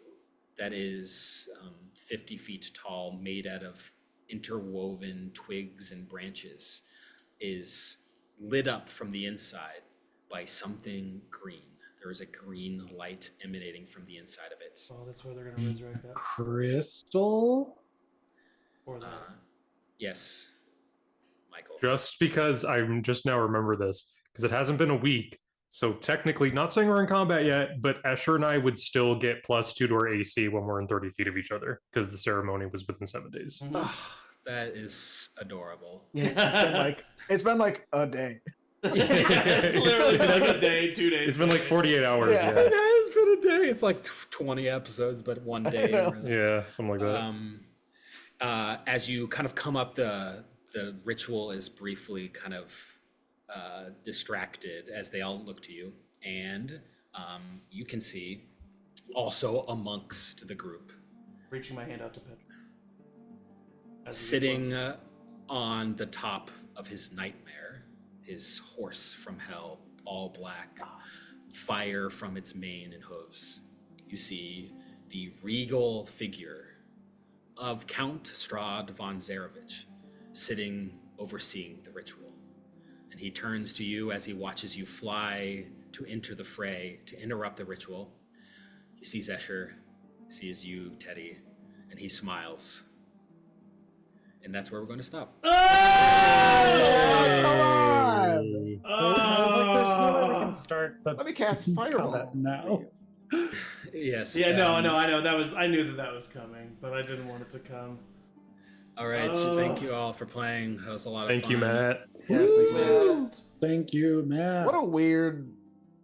that is 50 feet tall, made out of interwoven twigs and branches, is lit up from the inside by something green. There is a green light emanating from the inside of it. Oh, that's where they're gonna resurrect that. Crystal? Or that. Yes, Michael. Just because I'm just now remember this, because it hasn't been a week. So technically, not saying we're in combat yet, but Escher and I would still get +2 to our AC when we're in 30 feet of each other, because the ceremony was within 7 days. That is adorable. Yeah, it's been like a day. It's literally been like a day, 2 days. It's been like 48 hours. Yeah. Yeah, It's been a day. It's like 20 episodes, but one day. yeah, something like that. As you kind of come up, the ritual is briefly kind of distracted as they all look to you, and you can see also amongst the group, Reaching my hand out to Petra. As he sitting looks. on the top of his nightmare, his horse from hell, all black, fire from its mane and hooves. You see the regal figure of Count Strahd von Zarevich sitting overseeing the ritual. And he turns to you as he watches you fly to enter the fray, to interrupt the ritual. He sees Escher, sees you, Teddy, and he smiles. And that's where we're going to stop. Come on! It's like there's no way we can start the Let me cast Fireball combat now. Yes. Yeah, no, I know. I knew that was coming, but I didn't want it to come. All right. Oh. Thank you all for playing. That was a lot of fun. Thank you, Matt. Yes, thank you. Thank you, Matt. What a weird.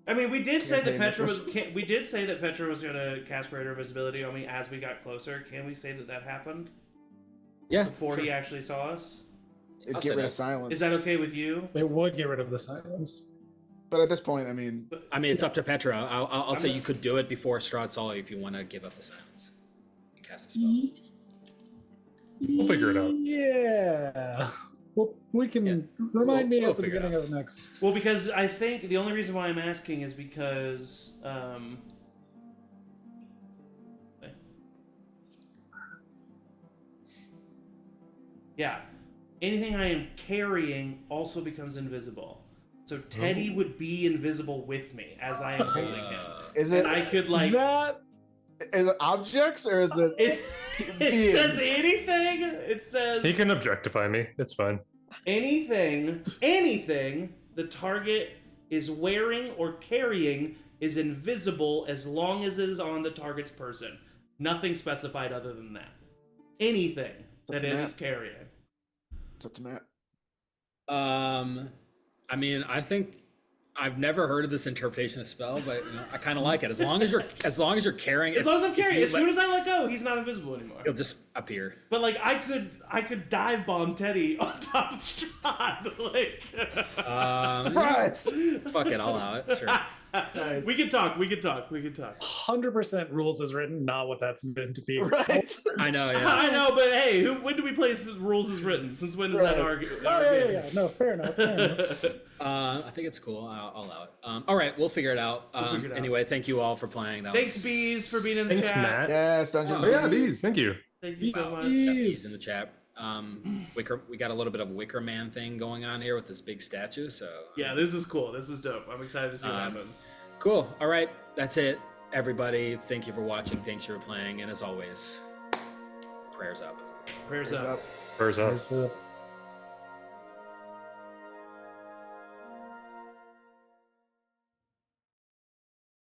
I mean, we did say that Campaign Petra this was. We did say that Petra was gonna cast greater visibility on me as we got closer. Can we say that happened Yeah. before he sure. actually saw us? It'd I'll get say rid that. of silence. Is that okay with you? It would get rid of the silence. But at this point, I mean, I mean, it's up to Petra. I'll say I'm- you could do it before Strahd saw you if you want to give up the silence and cast a spell. We'll figure it out. Yeah. Well, we can Yeah. remind me We'll at the figure it beginning of next. Well, because I think the only reason why I'm asking is because yeah, anything I am carrying also becomes invisible. So Teddy would be invisible with me as I am holding him. Is And it I could like That is it objects or is it? it beings? says anything. It says He can objectify me. It's fine. anything the target is wearing or carrying is invisible as long as it is on the target's person. Nothing specified other than that. Anything that it is carrying. It's up to Matt. I mean, I think I've never heard of this interpretation of spell, but you know, I kind of like it. As long as you're carrying, As long as I'm carrying, as soon as I let go, he's not invisible anymore. he'll just appear. But like, I could dive bomb Teddy on top of Strahd. Like, Surprise! Fuck it, I'll allow it. Sure. nice. We can talk. 100% rules is written, not what that's meant to be. Right. I know, yeah. I know, but hey, when do we place rules as written? Since when does that argue? Oh, yeah. No, fair enough. I think it's cool. I'll allow it. All right, we'll figure it out. figure it out. Anyway, thank you all for playing. Thanks, Bees, for being in the Thanks, chat. Matt. Yes, Dungeon. Oh yeah, bees. Thank you. Thank you so much. Got bees in the chat. We got a little bit of a Wicker Man thing going on here with this big statue. So Yeah, this is cool. This is dope. I'm excited to see what happens. cool. All right, that's it, everybody. Thank you for watching. Thanks for playing, and as always, prayers up. Prayers Prayers up. up. Prayers up. There's the